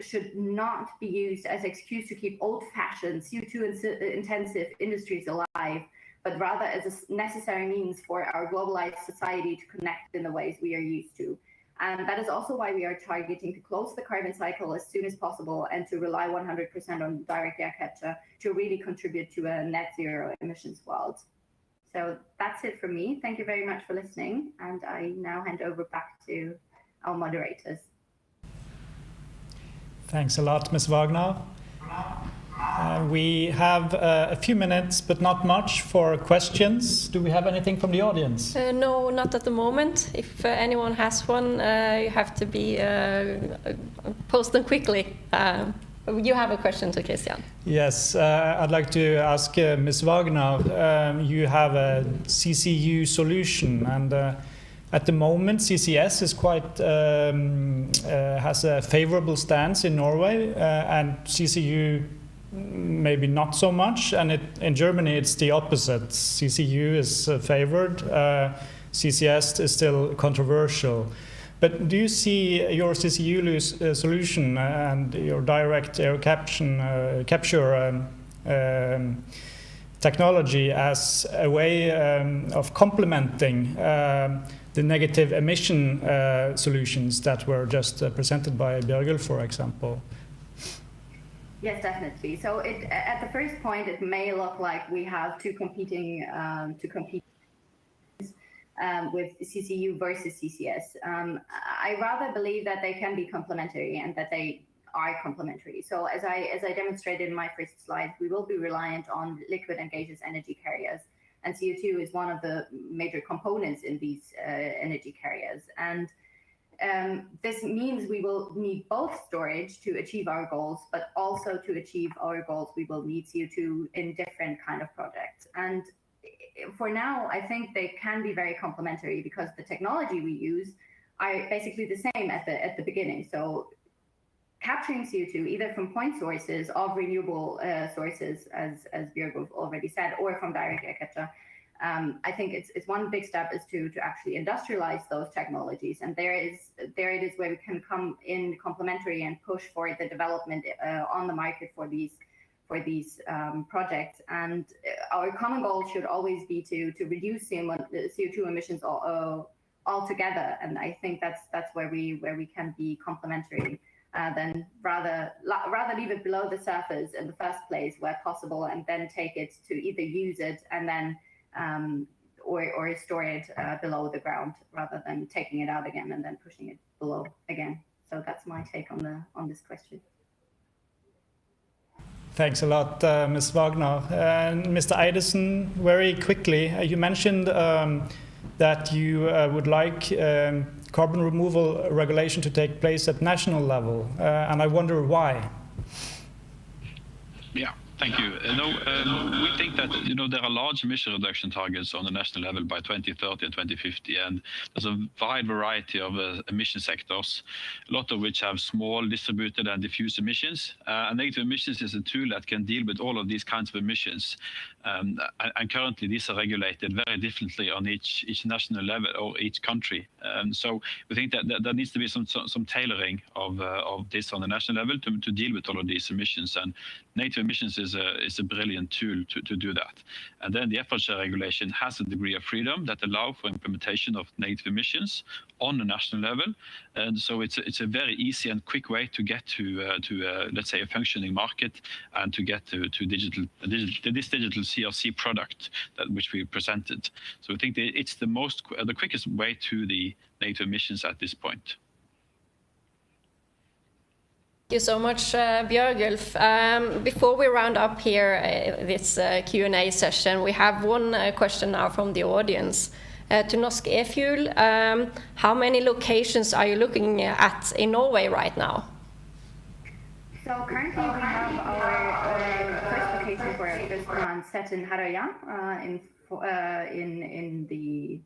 should not be used as an excuse to keep old-fashioned CO2-intensive industries alive, but rather as a necessary means for our globalized society to connect in the ways we are used to. And that is also why we are targeting to close the carbon cycle as soon as possible and to rely 100% on direct air capture to really contribute to a net zero emissions world. So that's it from me. Thank you very much for listening. And I now hand over back to our moderators. Thanks a lot, Ms. Wagner. We have a few minutes, but not much, for questions. Do we have anything from the audience? No, not at the moment. If anyone has one, you have to be post them quickly. You have a question to Christian. Yes, I'd like to ask Ms. Wagner. You have a CCU solution, and at the moment, CCS is quite has a favorable stance in Norway, and CCU maybe not so much. And in Germany, it's the opposite. CCU is favored. CCS is still controversial. But do you see your CCU solution and your direct air capture technology as a way of complementing the negative emission solutions that were just presented by Bjørgulf, for example? Yes, definitely. So at the first point, it may look like we have two competing with CCU versus CCS. I rather believe that they can be complementary and that they are complementary. So as I demonstrated in my first slide, we will be reliant on liquid and gaseous energy carriers, and CO2 is one of the major components in these energy carriers. And this means we will need both storage to achieve our goals, but also to achieve our goals, we will need CO2 in different kind of projects. And for now, I think they can be very complementary because the technology we use are basically the same at the beginning. So capturing CO2 either from point sources of renewable sources, as Bjørgulf already said, or from direct air capture, I think it's one big step is to actually industrialize those technologies, and there it is where we can come in complementary and push for the development on the market for these projects. And our common goal should always be to reduce CO2 emissions altogether, and I think that's where we can be complementary. Then rather leave it below the surface in the first place where possible, and then take it to either use it and then or store it below the ground, rather than taking it out again and then pushing it below again. So that's my take on this question. Thanks a lot, Ms. Wagner. Mr. Eidesen, very quickly, you mentioned that you would like carbon removal regulation to take place at national level, and I wonder why. Yeah. Thank you. We think that there are large emission reduction targets on the national level by 2030 and 2050, and there's a wide variety of emission sectors, a lot of which have small, distributed, and diffuse emissions. And negative emissions is a tool that can deal with all of these kinds of emissions. And currently, these are regulated very differently on each national level or each country. So we think that there needs to be some tailoring of this on the national level to deal with all of these emissions. And negative emissions is a brilliant tool to do that. And then the effort share regulation has a degree of freedom that allow for implementation of negative emissions on the national level. And so it's a very easy and quick way to get to let's say a functioning market, and to get to this digital CRC product which we presented. So I think it's the quickest way to the negative emissions at this point. Thank you so much, Bjørgulf. Before we round up here this Q&A session, we have one question now from the audience. to Norsk Efuel. How many locations are you looking at in Norway right now? So currently we have our first location for our first plant set in Harøya, in the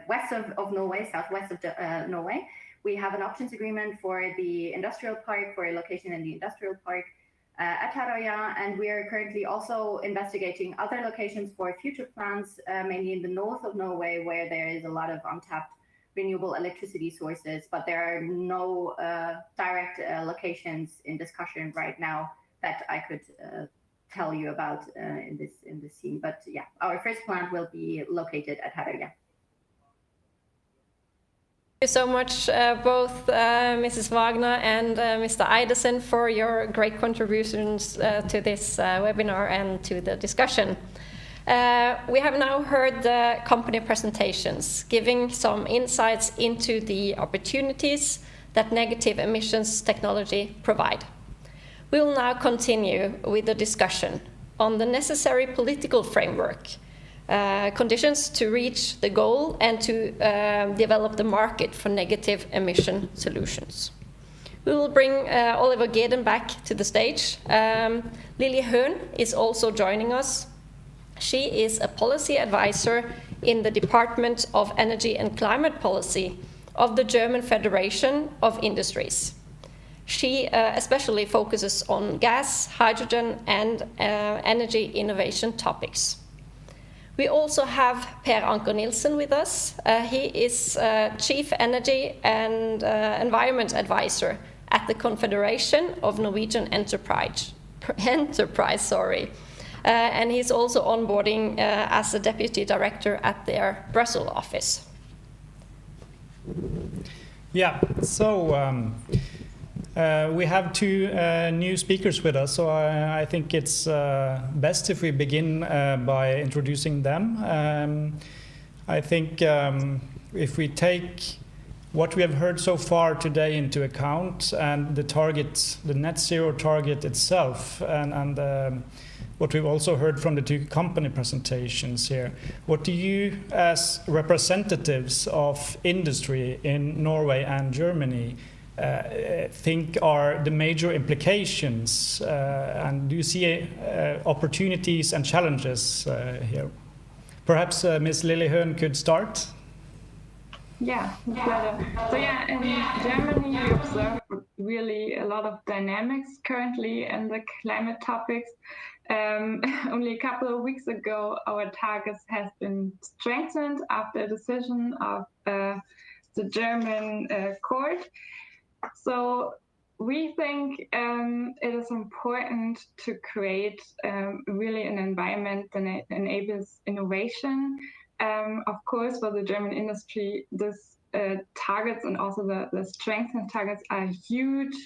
west of Norway, southwest of Norway. We have an options agreement for the industrial park, for a location in the industrial park at Harøya, and we are currently also investigating other locations for future plants, mainly in the north of Norway, where there is a lot of untapped renewable electricity sources, but there are no direct locations in discussion right now that I could tell you about in this scene. But yeah, our first plant will be located at Harøya. Thank you so much, both Mrs. Wagner and Mr. Eidesen, for your great contributions to this webinar and to the discussion. We have now heard the company presentations, giving some insights into the opportunities that negative emissions technology provide. We will now continue with the discussion on the necessary political framework, conditions to reach the goal and to develop the market for negative emission solutions. We will bring Oliver Geden back to the stage. Lilly Höhn is also joining us. She is a policy advisor in the Department of Energy and Climate Policy of the German Federation of Industries. She especially focuses on gas, hydrogen, and energy innovation topics. We also have Per Anker-Nilssen with us. He is Chief Energy and Environment Advisor at the Confederation of Norwegian Enterprise. And he's also onboarding as a Deputy Director at their Brussels office. Yeah, so we have two new speakers with us, so I think it's best if we begin by introducing them. I think if we take what we have heard so far today into account and the target, the net zero target itself, and what we've also heard from the two company presentations here, what do you, as representatives of industry in Norway and Germany, think are the major implications, and do you see opportunities and challenges here? Perhaps Ms. Lilly Höhn could start. Yeah, so yeah, in Germany we observe really a lot of dynamics currently in the climate topics. Only a couple of weeks ago, our targets have been strengthened after a decision of the German court. So we think it is important to create really an environment that enables innovation. Of course, for the German industry, this targets and also the strengthened targets are a huge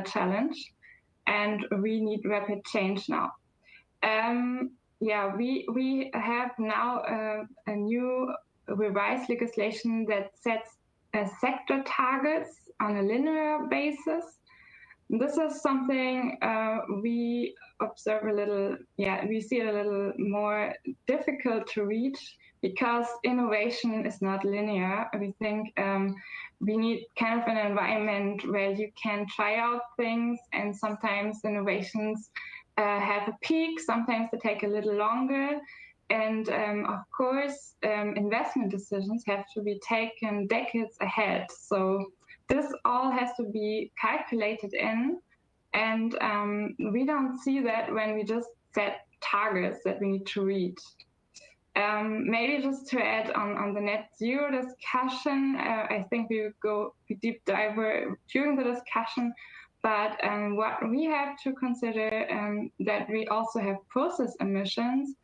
challenge, and we need rapid change now. We have now a new revised legislation that sets sector targets on a linear basis. This is something we observe we see it a little more difficult to reach because innovation is not linear. We think we need kind of an environment where you can try out things, and sometimes innovations have a peak, sometimes they take a little longer. And of course, investment decisions have to be taken decades ahead. So this all has to be calculated in, and we don't see that when we just set targets that we need to reach. Maybe just to add on the net zero discussion, I think we will go deep dive during the discussion, but what we have to consider that we also have process emissions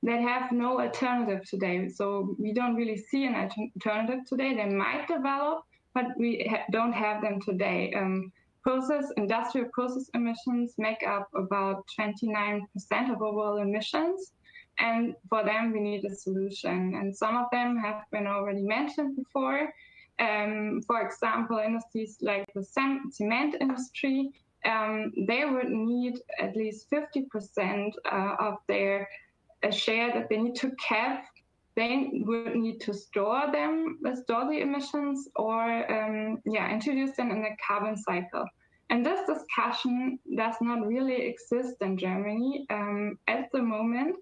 that have no alternative today. So we don't really see an alternative today. They might develop, but we don't have them today. Industrial process emissions make up about 29% of overall emissions. And for them, we need a solution. And some of them have been already mentioned before. For example, industries like the cement industry, they would need at least 50% of their a share that they need to cap. They would need to store the emissions, or introduce them in the carbon cycle. And this discussion does not really exist in Germany at the moment.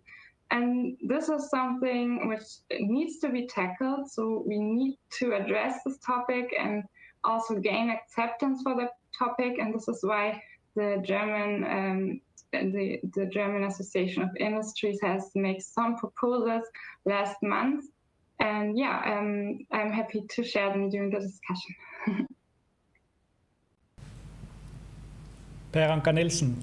And this is something which needs to be tackled. So we need to address this topic and also gain acceptance for the topic. And this is why the German the German Association of Industries has made some proposals last month. And I'm happy to share them during the discussion. Per Anker-Nilssen.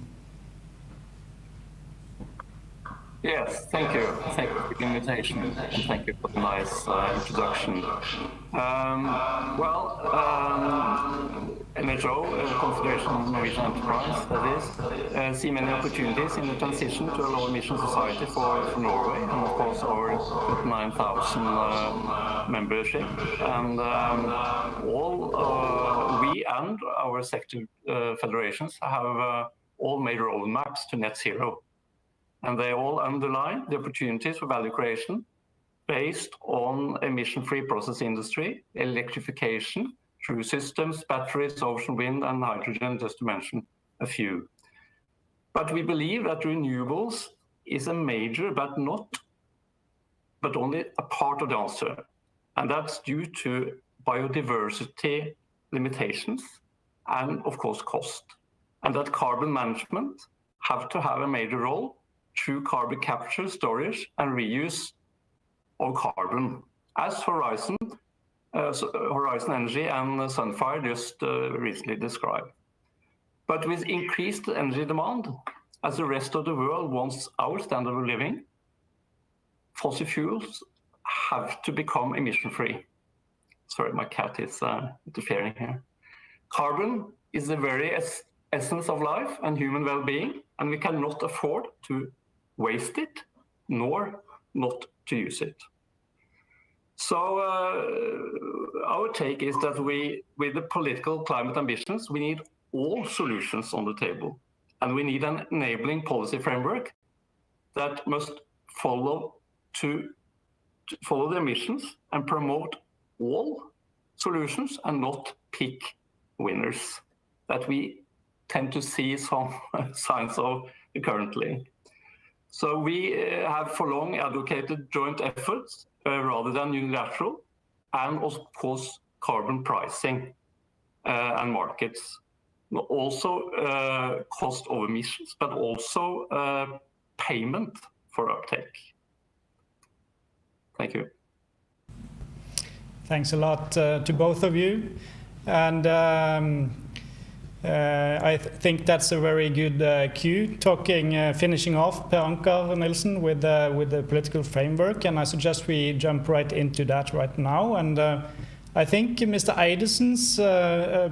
Yes, thank you. Thank you for the invitation, and thank you for the nice introduction. NHO, Confederation of Norwegian Enterprise, that is, see many opportunities in the transition to a low-emission society for Norway, and of course our 29,000 membership. And we and our sector federations have all made roadmaps to net zero. And they all underline the opportunities for value creation based on emission-free process industry, electrification, through systems, batteries, ocean wind, and hydrogen, just to mention a few. But we believe that renewables is a major, but only a part of the answer. And that's due to biodiversity limitations and, of course, cost. And that carbon management have to have a major role through carbon capture, storage, and reuse of carbon, as Horizon Energy and Sunfire just recently described. But with increased energy demand, as the rest of the world wants our standard of living, fossil fuels have to become emission-free. Sorry, my cat is interfering here. Carbon is the very essence of life and human well-being, and we cannot afford to waste it, nor not to use it. So our take is that with the political climate ambitions, we need all solutions on the table. And we need an enabling policy framework that must follow the emissions and promote all solutions and not pick winners that we tend to see some signs of currently. So we have for long advocated joint efforts rather than unilateral, and of course carbon pricing and markets. Also cost of emissions, but also payment for uptake. Thank you. Thanks a lot to both of you. And I think that's a very good cue, finishing off Per Anker-Nilssen with the political framework, and I suggest we jump right into that right now. And I think Mr. Eidesen's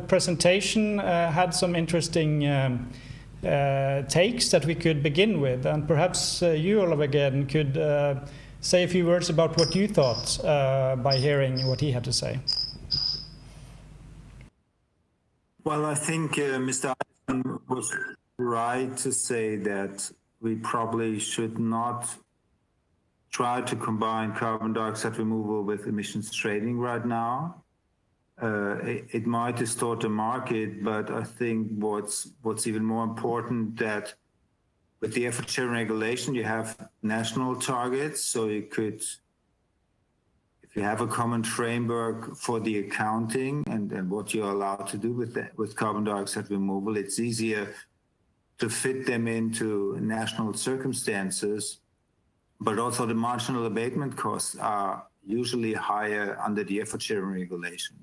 presentation had some interesting takes that we could begin with, and perhaps you, Oliver Geden, could say a few words about what you thought by hearing what he had to say. Well, I think Mr. Eidesen was right to say that we probably should not try to combine carbon dioxide removal with emissions trading right now. It might distort the market, but I think what's even more important, that with the effort sharing regulation, you have national targets, so you could, if you have a common framework for the accounting and what you're allowed to do with carbon dioxide removal, it's easier to fit them into national circumstances. But also the marginal abatement costs are usually higher under the effort sharing regulation,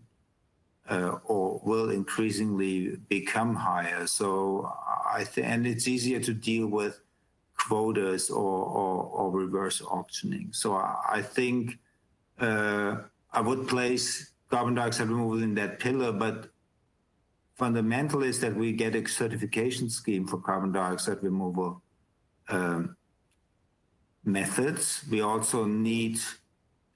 or will increasingly become higher. So and it's easier to deal with quotas or reverse auctioning. So I think I would place carbon dioxide removal in that pillar, but fundamental is that we get a certification scheme for carbon dioxide removal methods. We also need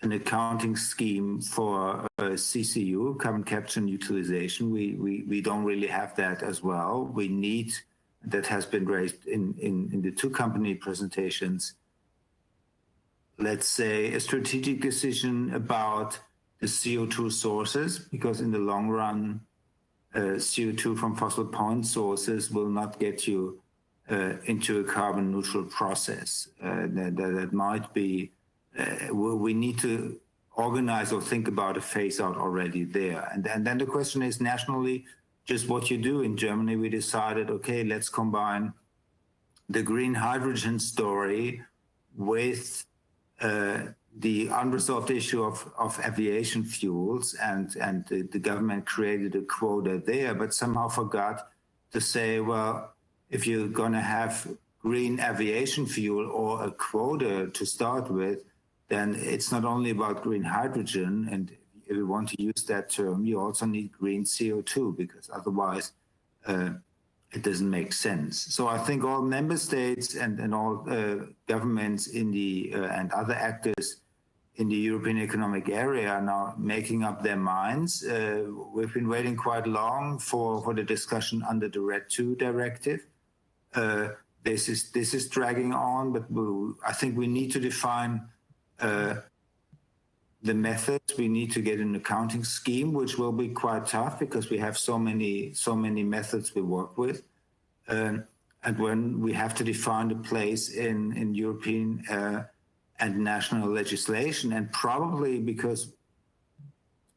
an accounting scheme for CCU, carbon capture and utilization. We don't really have that as well. We need, that has been raised in the two company presentations, let's say, a strategic decision about the CO2 sources, because in the long run, CO2 from fossil point sources will not get you into a carbon neutral process. That might be, we need to organize or think about a phase out already there. And then the question is nationally, just what you do. In Germany, we decided, okay, let's combine the green hydrogen story with the unresolved issue of aviation fuels, and the government created a quota there, but somehow forgot to say, well, if you're going to have green aviation fuel or a quota to start with, then it's not only about green hydrogen, and if you want to use that term, you also need green CO2, because otherwise it doesn't make sense. So I think all member states and all governments in the and other actors in the European Economic Area are now making up their minds. We've been waiting quite long for the discussion under the RED II directive. This is dragging on, but I think we need to define the methods. We need to get an accounting scheme, which will be quite tough because we have so many methods we work with. And when we have to define a place in European and national legislation, and probably because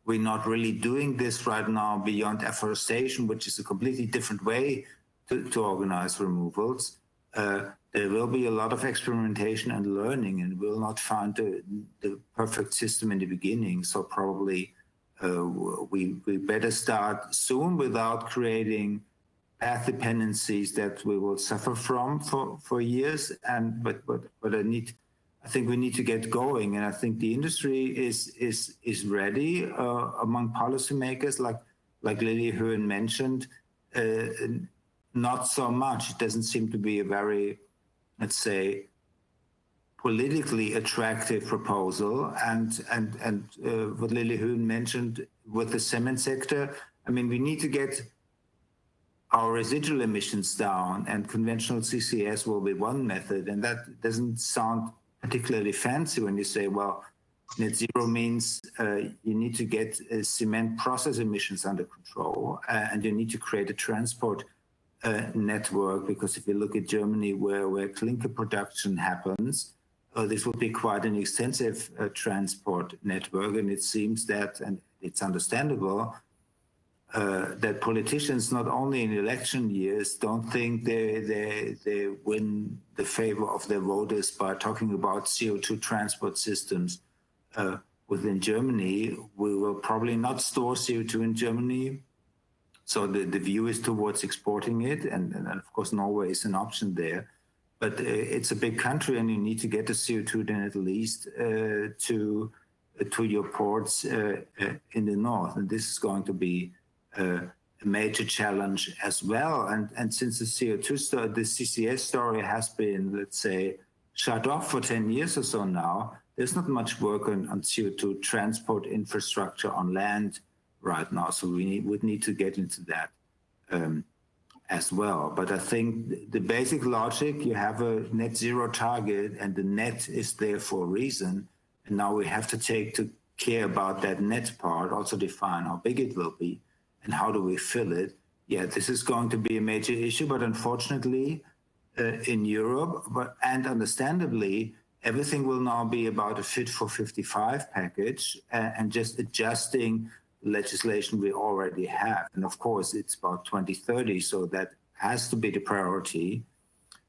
we're not really doing this right now beyond afforestation, which is a completely different way to organize removals, there will be a lot of experimentation and learning, and we'll not find the perfect system in the beginning. So probably we better start soon without creating path dependencies that we will suffer from for years. But I think we need to get going, and I think the industry is ready among policymakers, like Lilly Höhn mentioned. Not so much. It doesn't seem to be a very, let's say, politically attractive proposal. And what Lilly Höhn mentioned with the cement sector, I mean, we need to get our residual emissions down, and conventional CCS will be one method. And that doesn't sound particularly fancy when you say, well, net zero means you need to get cement process emissions under control, and you need to create a transport network, because if you look at Germany, where clinker production happens, this would be quite an extensive transport network. And it seems that, and it's understandable, that politicians, not only in election years, don't think they win the favor of their voters by talking about CO2 transport systems within Germany. We will probably not store CO2 in Germany. So the view is towards exporting it, and of course Norway is an option there. But it's a big country, and you need to get the CO2 then at least to your ports in the north, and this is going to be a major challenge as well. And since the CO2 story, the CCS story has been, let's say, shut off for 10 years or so now, there's not much work on CO2 transport infrastructure on land right now. So we would need to get into that as well. But I think the basic logic, you have a net zero target, and the net is there for a reason. And now we have to take care about that net part, also define how big it will be and how do we fill it. Yeah, this is going to be a major issue, but unfortunately in Europe, and understandably, everything will now be about a Fit for 55 package and just adjusting legislation we already have. And of course, it's about 2030, so that has to be the priority.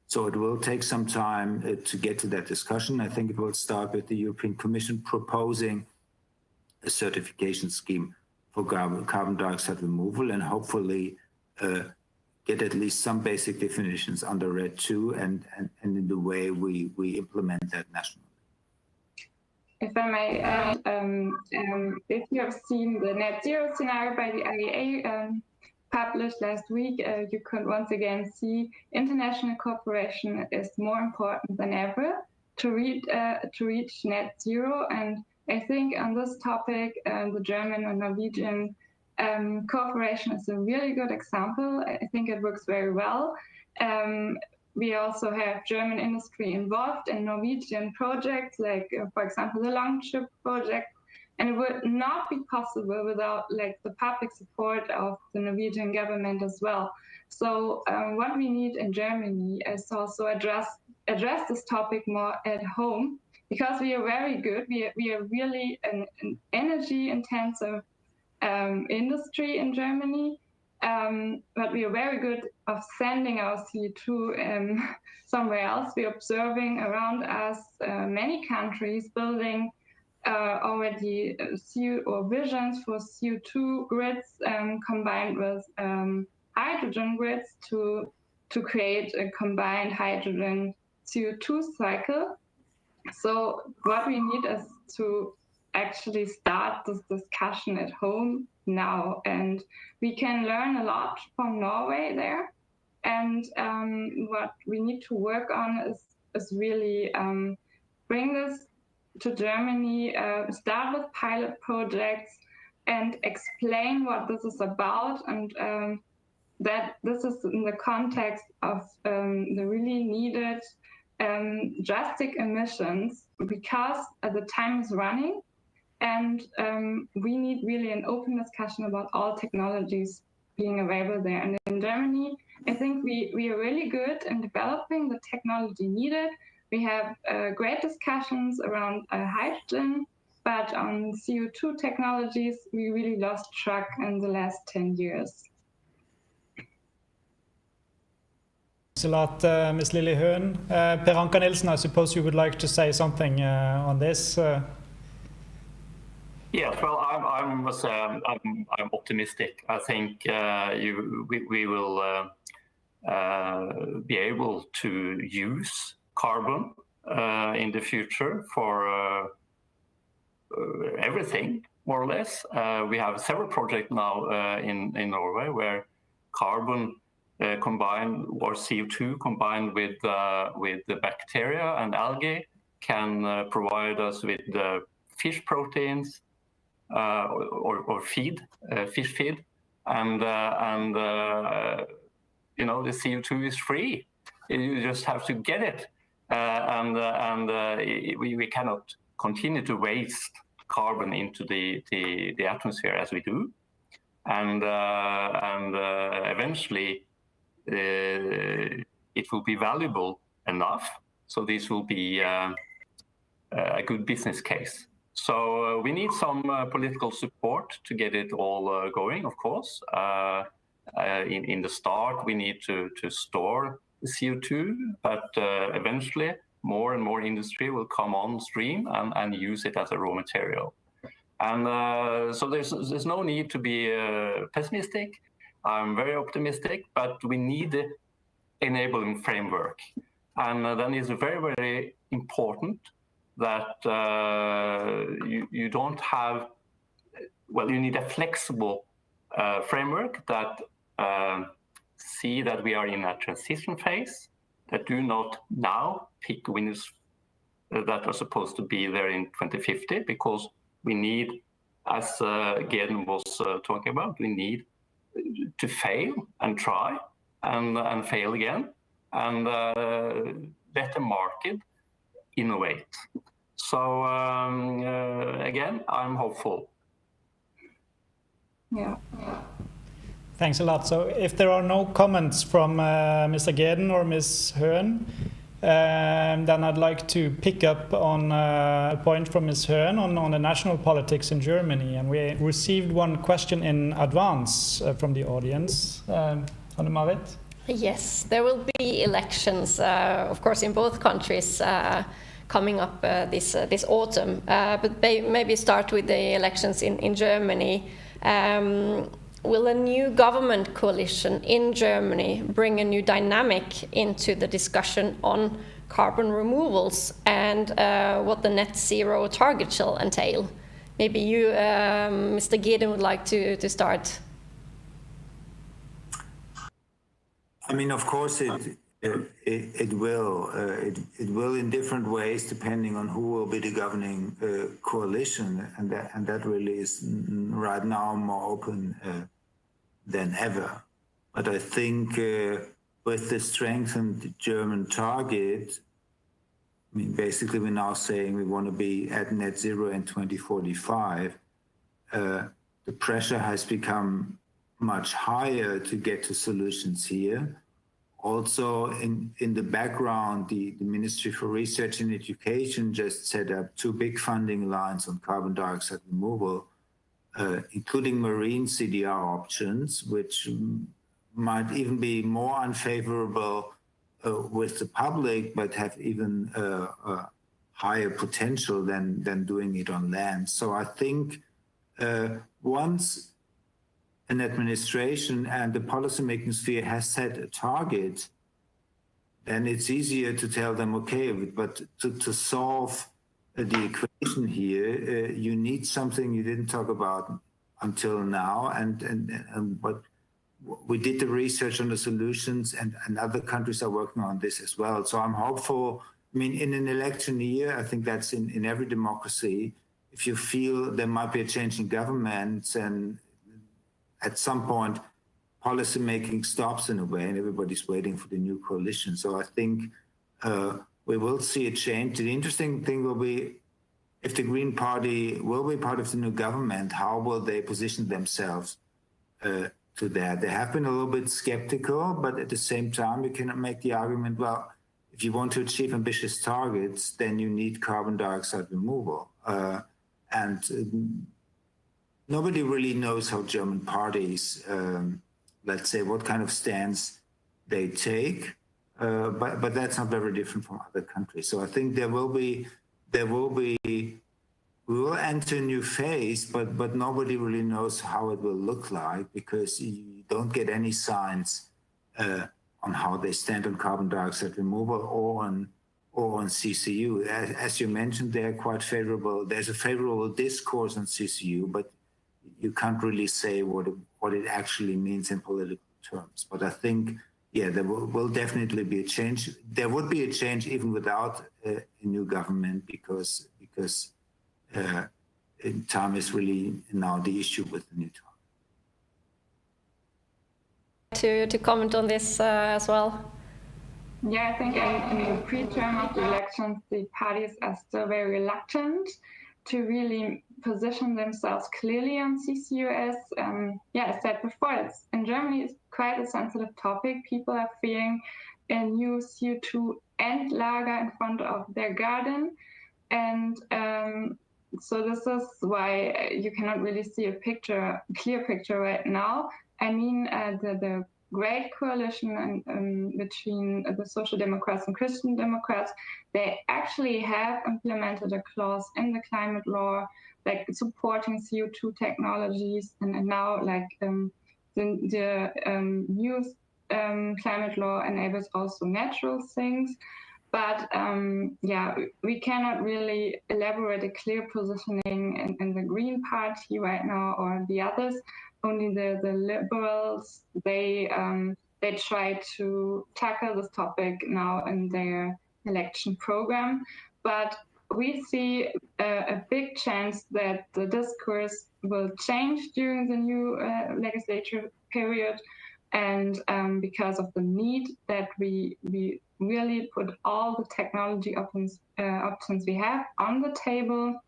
So it will take some time to get to that discussion. I think it will start with the European Commission proposing a certification scheme for carbon dioxide removal, and hopefully get at least some basic definitions under RED II and in the way we implement that nationally. If I may add, if you have seen the net zero scenario by the IEA published last week, you could once again see international cooperation is more important than ever to reach net zero. And I think on this topic, the German and Norwegian cooperation is a really good example. I think it works very well. We also have German industry involved in Norwegian projects, like, for example, the Longship project. And it would not be possible without the public support of the Norwegian government as well. So what we need in Germany is also address this topic more at home, because we are very good. We are really an energy intensive industry in Germany, but we are very good of sending our CO2 somewhere else. We're observing around us many countries building already visions for CO2 grids combined with hydrogen grids to create a combined hydrogen CO2 cycle. So what we need is to actually start this discussion at home now, and we can learn a lot from Norway there. And what we need to work on is really bring this to Germany, start with pilot projects and explain what this is about, and that this is in the context of the really needed drastic emissions, because the time is running, and we need really an open discussion about all technologies being available there. And in Germany, I think we are really good in developing the technology needed. We have great discussions around hydrogen, but on CO2 technologies, we really lost track in the last 10 years. Thanks a lot, Ms. Lilly Höhn. Per Anker-Nilssen, I suppose you would like to say something on this? Yes, well, I'm optimistic. I think we will be able to use carbon in the future for everything, more or less. We have several projects now in Norway where carbon combined, or CO2 combined with the bacteria and algae can provide us with fish proteins or feed, fish feed, and you know, the CO2 is free. You just have to get it, we cannot continue to waste carbon into the atmosphere as we do, and eventually it will be valuable enough. So this will be a good business case. So we need some political support to get it all going, of course. In the start, we need to store the CO2, but eventually more and more industry will come on stream and use it as a raw material. And so there's no need to be pessimistic. I'm very optimistic, but we need the enabling framework. And then it's very, very important that you don't have, well, you need a flexible framework that see that we are in a transition phase, that do not now pick winners that are supposed to be there in 2050, because we need, as Geden was talking about, we need to fail and try and fail again, and let the market innovate. So again, I'm hopeful. Yeah. Thanks a lot. So if there are no comments from Mr. Geden or Ms. Höhn, then I'd like to pick up on a point from Ms. Höhn on the national politics in Germany. And we received one question in advance from the audience. Anne-Marit? Yes, there will be elections, of course, in both countries coming up this autumn. But maybe start with the elections in Germany. Will a new government coalition in Germany bring a new dynamic into the discussion on carbon removals and what the net zero target shall entail? Maybe you, Mr. Geden, would like to start. I mean, of course, it will. It will in different ways depending on who will be the governing coalition, and that really is right now more open than ever. But I think with the strengthened German target, I mean, basically we're now saying we want to be at net zero in 2045. The pressure has become much higher to get to solutions here. Also, in the background, the Ministry for Research and Education just set up 2 big funding lines on carbon dioxide removal, including marine CDR options, which might even be more unfavorable with the public, but have even higher potential than doing it on land. So I think once an administration and the policymaking sphere has set a target, then it's easier to tell them, okay, but to solve the equation here, you need something you didn't talk about until now, but we did the research on the solutions, and other countries are working on this as well. So I'm hopeful. I mean, in an election year, I think that's in every democracy. If you feel there might be a change in government, and at some point, policy making stops in a way, and everybody's waiting for the new coalition. So I think we will see a change. The interesting thing will be, if the Green Party will be part of the new government, how will they position themselves to that? They have been a little bit skeptical, but at the same time, you cannot make the argument, well, if you want to achieve ambitious targets, then you need carbon dioxide removal. Nobody really knows how German parties, let's say, what kind of stance they take, but that's not very different from other countries. So I think we will enter a new phase, but nobody really knows how it will look like, because you don't get any signs on how they stand on carbon dioxide removal or on CCU. As you mentioned, they're quite favorable. There's a favorable discourse on CCU, but you can't really say what it actually means in political terms. But I think, yeah, there will definitely be a change. There would be a change even without a new government, because time is really now the issue with the new target. To comment on this as well? Yeah, I think in the pre-term of the elections, the parties are still very reluctant to really position themselves clearly on CCUS. I said before, in Germany, it's quite a sensitive topic. People are fearing a new CO2 Endlager in front of their garden. And so this is why you cannot really see a clear picture right now. I mean, the great coalition between the Social Democrats and Christian Democrats, they actually have implemented a clause in the climate law, like supporting CO2 technologies, and now like the new climate law enables also natural things. But we cannot really elaborate a clear positioning in the Green Party right now or the others. Only the Liberals, they try to tackle this topic now in their election program. But we see a big chance that the discourse will change during the new legislature period, and because of the need that we really put all the technology options we have on the table.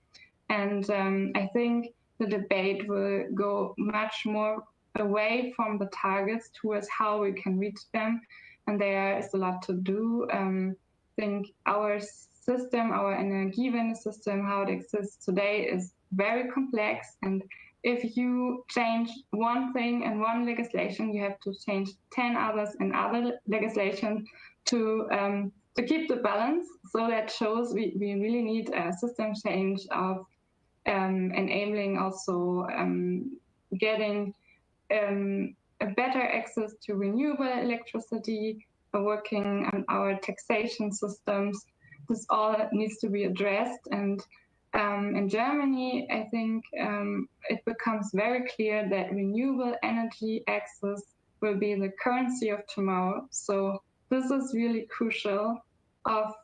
And I think the debate will go much more away from the targets towards how we can reach them. And there is a lot to do. I think our system, our Energiewende system, how it exists today, is very complex. And if you change one thing in one legislation, you have to change 10 others in other legislation to keep the balance. So that shows we really need a system change of enabling also getting a better access to renewable electricity, working on our taxation systems. This all needs to be addressed. And in Germany, I think it becomes very clear that renewable energy access will be the currency of tomorrow. So this is really crucial of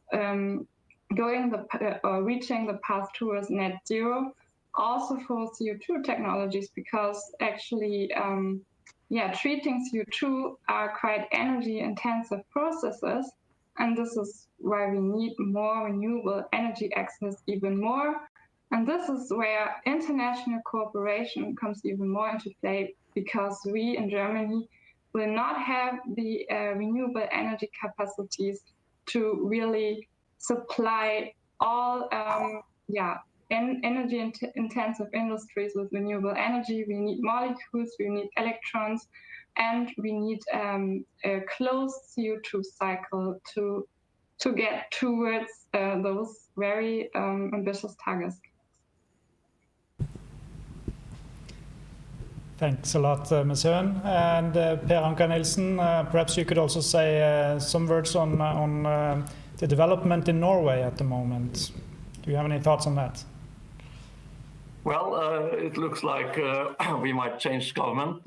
reaching the path towards net zero, also for CO2 technologies, because actually treating CO2 are quite energy-intensive processes, and this is why we need more renewable energy access even more. And this is where international cooperation comes even more into play, because we in Germany will not have the renewable energy capacities to really supply all energy-intensive industries with renewable energy. We need molecules, we need electrons, and we need a closed CO2 cycle to get towards those very ambitious targets. Thanks a lot, Ms. Höhn. And Per Anker-Nilssen, perhaps you could also say some words on the development in Norway at the moment. Do you have any thoughts on that? Well, it looks like we might change government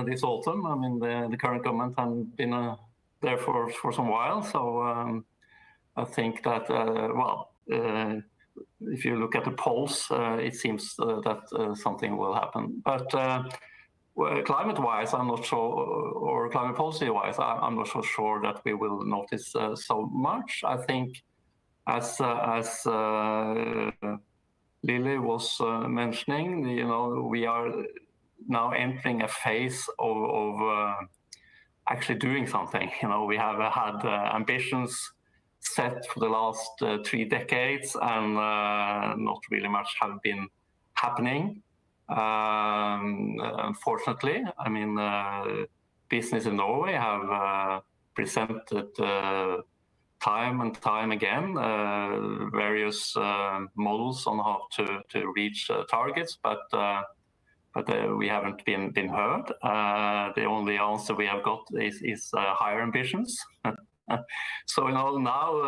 this autumn. I mean, the current government hasn't been there for some while, so I think that, if you look at the polls, it seems that something will happen. But climate-wise, I'm not sure, or climate policy-wise, I'm not so sure that we will notice so much. I think, as Lilly was mentioning, we are now entering a phase of actually doing something. We have had ambitions set for the last 3 decades, and not really much have been happening. Unfortunately, I mean, business in Norway have presented time and time again various models on how to reach targets, but we haven't been heard. The only answer we have got is higher ambitions. So now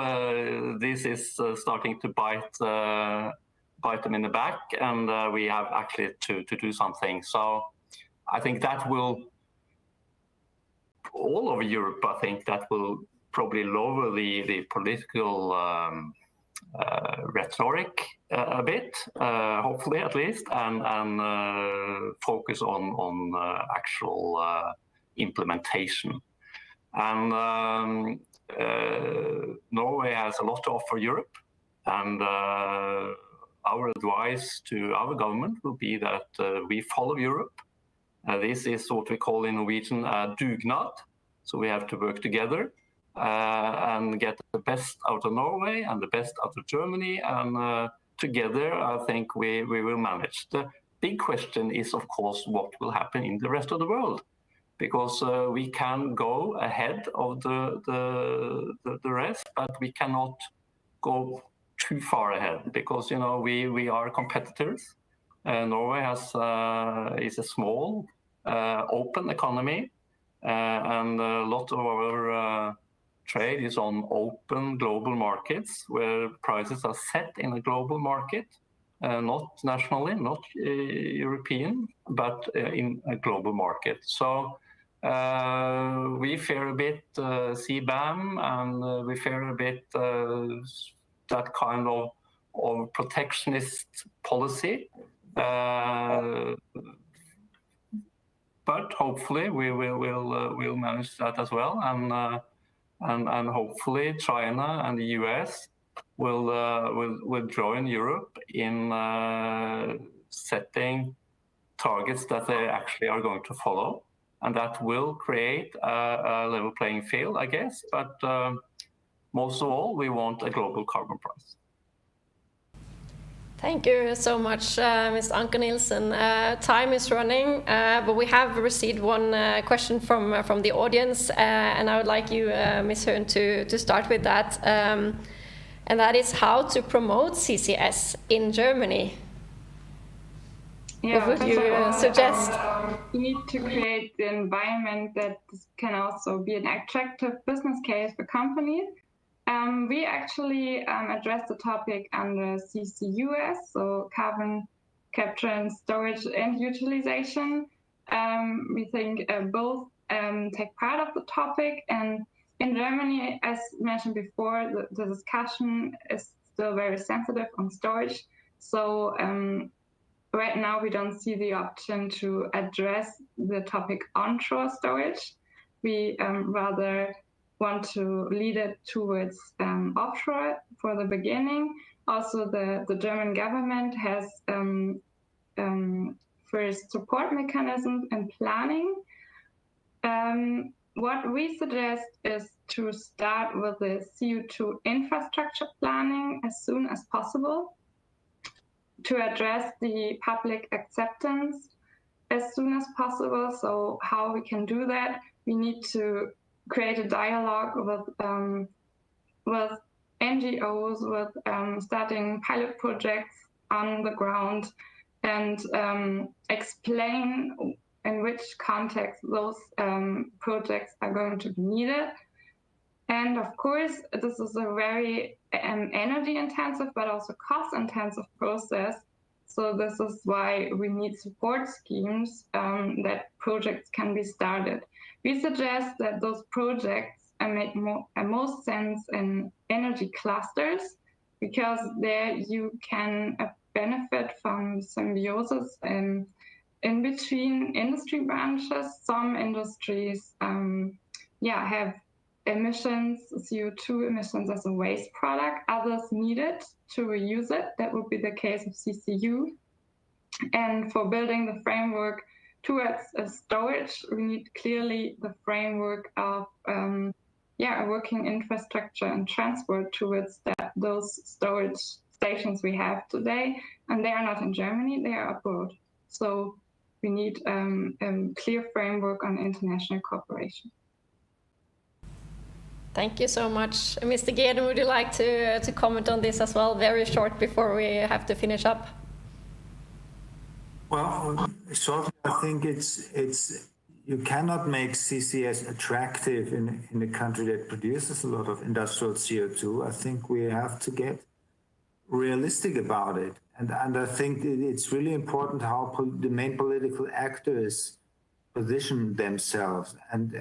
this is starting to bite them in the back, and we have actually to do something. So I think that will, all over Europe, I think that will probably lower the political rhetoric a bit, hopefully at least, and focus on actual implementation. And Norway has a lot to offer Europe, and our advice to our government will be that we follow Europe. This is what we call in Norwegian dugnad, so we have to work together and get the best out of Norway and the best out of Germany, and together I think we will manage. The big question is, of course, what will happen in the rest of the world, because we can go ahead of the rest, but we cannot go too far ahead, because we are competitors. Norway is a small, open economy, and a lot of our trade is on open global markets where prices are set in a global market, not nationally, not European, but in a global market. So we fear a bit CBAM, and we fear a bit that kind of protectionist policy. But hopefully we will manage that as well, and hopefully China and the US will join Europe in setting targets that they actually are going to follow, and that will create a level playing field, I guess. But most of all, we want a global carbon price. Thank you so much, Mr. Anker-Nilssen. Time is running, but we have received one question from the audience, and I would like you, Ms. Höhn, to start with that. And that is how to promote CCS in Germany. Yeah, what would you suggest? We need to create the environment that can also be an attractive business case for companies. We actually addressed the topic under CCUS, so carbon capture and storage and utilization. We think both take part of the topic, and in Germany, as mentioned before, the discussion is still very sensitive on storage. So right now we don't see the option to address the topic onshore storage. We rather want to lead it towards offshore for the beginning. Also, the German government has first support mechanisms in planning. What we suggest is to start with the CO2 infrastructure planning as soon as possible to address the public acceptance as soon as possible. So how we can do that, we need to create a dialogue with NGOs, with starting pilot projects on the ground, and explain in which context those projects are going to be needed. And of course, this is a very energy intensive, but also cost intensive process. So this is why we need support schemes that projects can be started. We suggest that those projects make most sense in energy clusters, because there you can benefit from symbiosis in between industry branches. Some industries have emissions, CO2 emissions as a waste product. Others need it to reuse it. That would be the case of CCU. And for building the framework towards storage, we need clearly the framework of a working infrastructure and transport towards those storage stations we have today. And they are not in Germany, they are abroad. So we need a clear framework on international cooperation. Thank you so much. Mr. Geden, would you like to comment on this as well, very short before we have to finish up? Well, shortly, I think it's you cannot make CCS attractive in a country that produces a lot of industrial CO2. I think we have to get realistic about it. And I think it's really important how the main political actors position themselves. And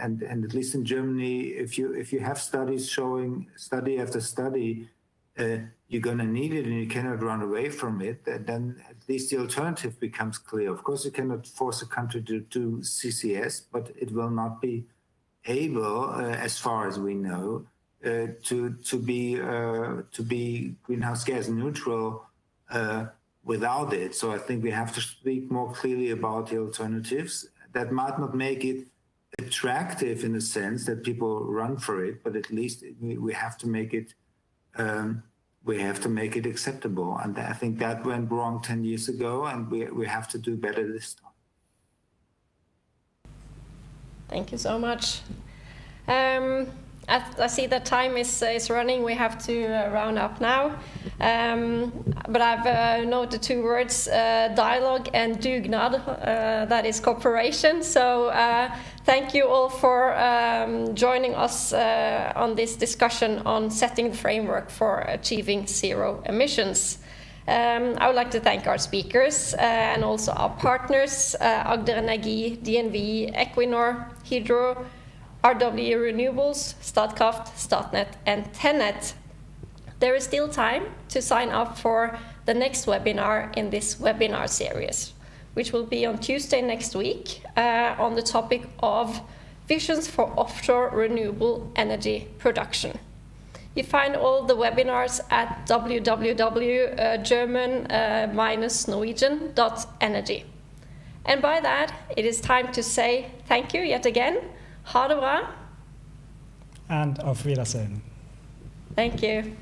at least in Germany, if you have studies showing study after study, you're going to need it and you cannot run away from it, then at least the alternative becomes clear. Of course, you cannot force a country to do CCS, but it will not be able, as far as we know, to be greenhouse gas neutral without it. So I think we have to speak more clearly about the alternatives. That might not make it attractive in the sense that people run for it, but at least we have to make it acceptable. And I think that went wrong 10 years ago, and we have to do better this time. Thank you so much. I see that time is running. We have to round up now. But I've noted two words, dialogue and dugnad, that is cooperation. So thank you all for joining us on this discussion on setting the framework for achieving zero emissions. I would like to thank our speakers and also our partners, Energi, DNV, Equinor, Hydro, RW Renewables, Statkraft, Statnett, and Tennet. There is still time to sign up for the next webinar in this webinar series, which will be on Tuesday next week on the topic of visions for offshore renewable energy production. You find all the webinars at www.german-norwegian.energy. And by that, it is time to say thank you yet again. Ha det bra. And auf Wiedersehen. Thank you.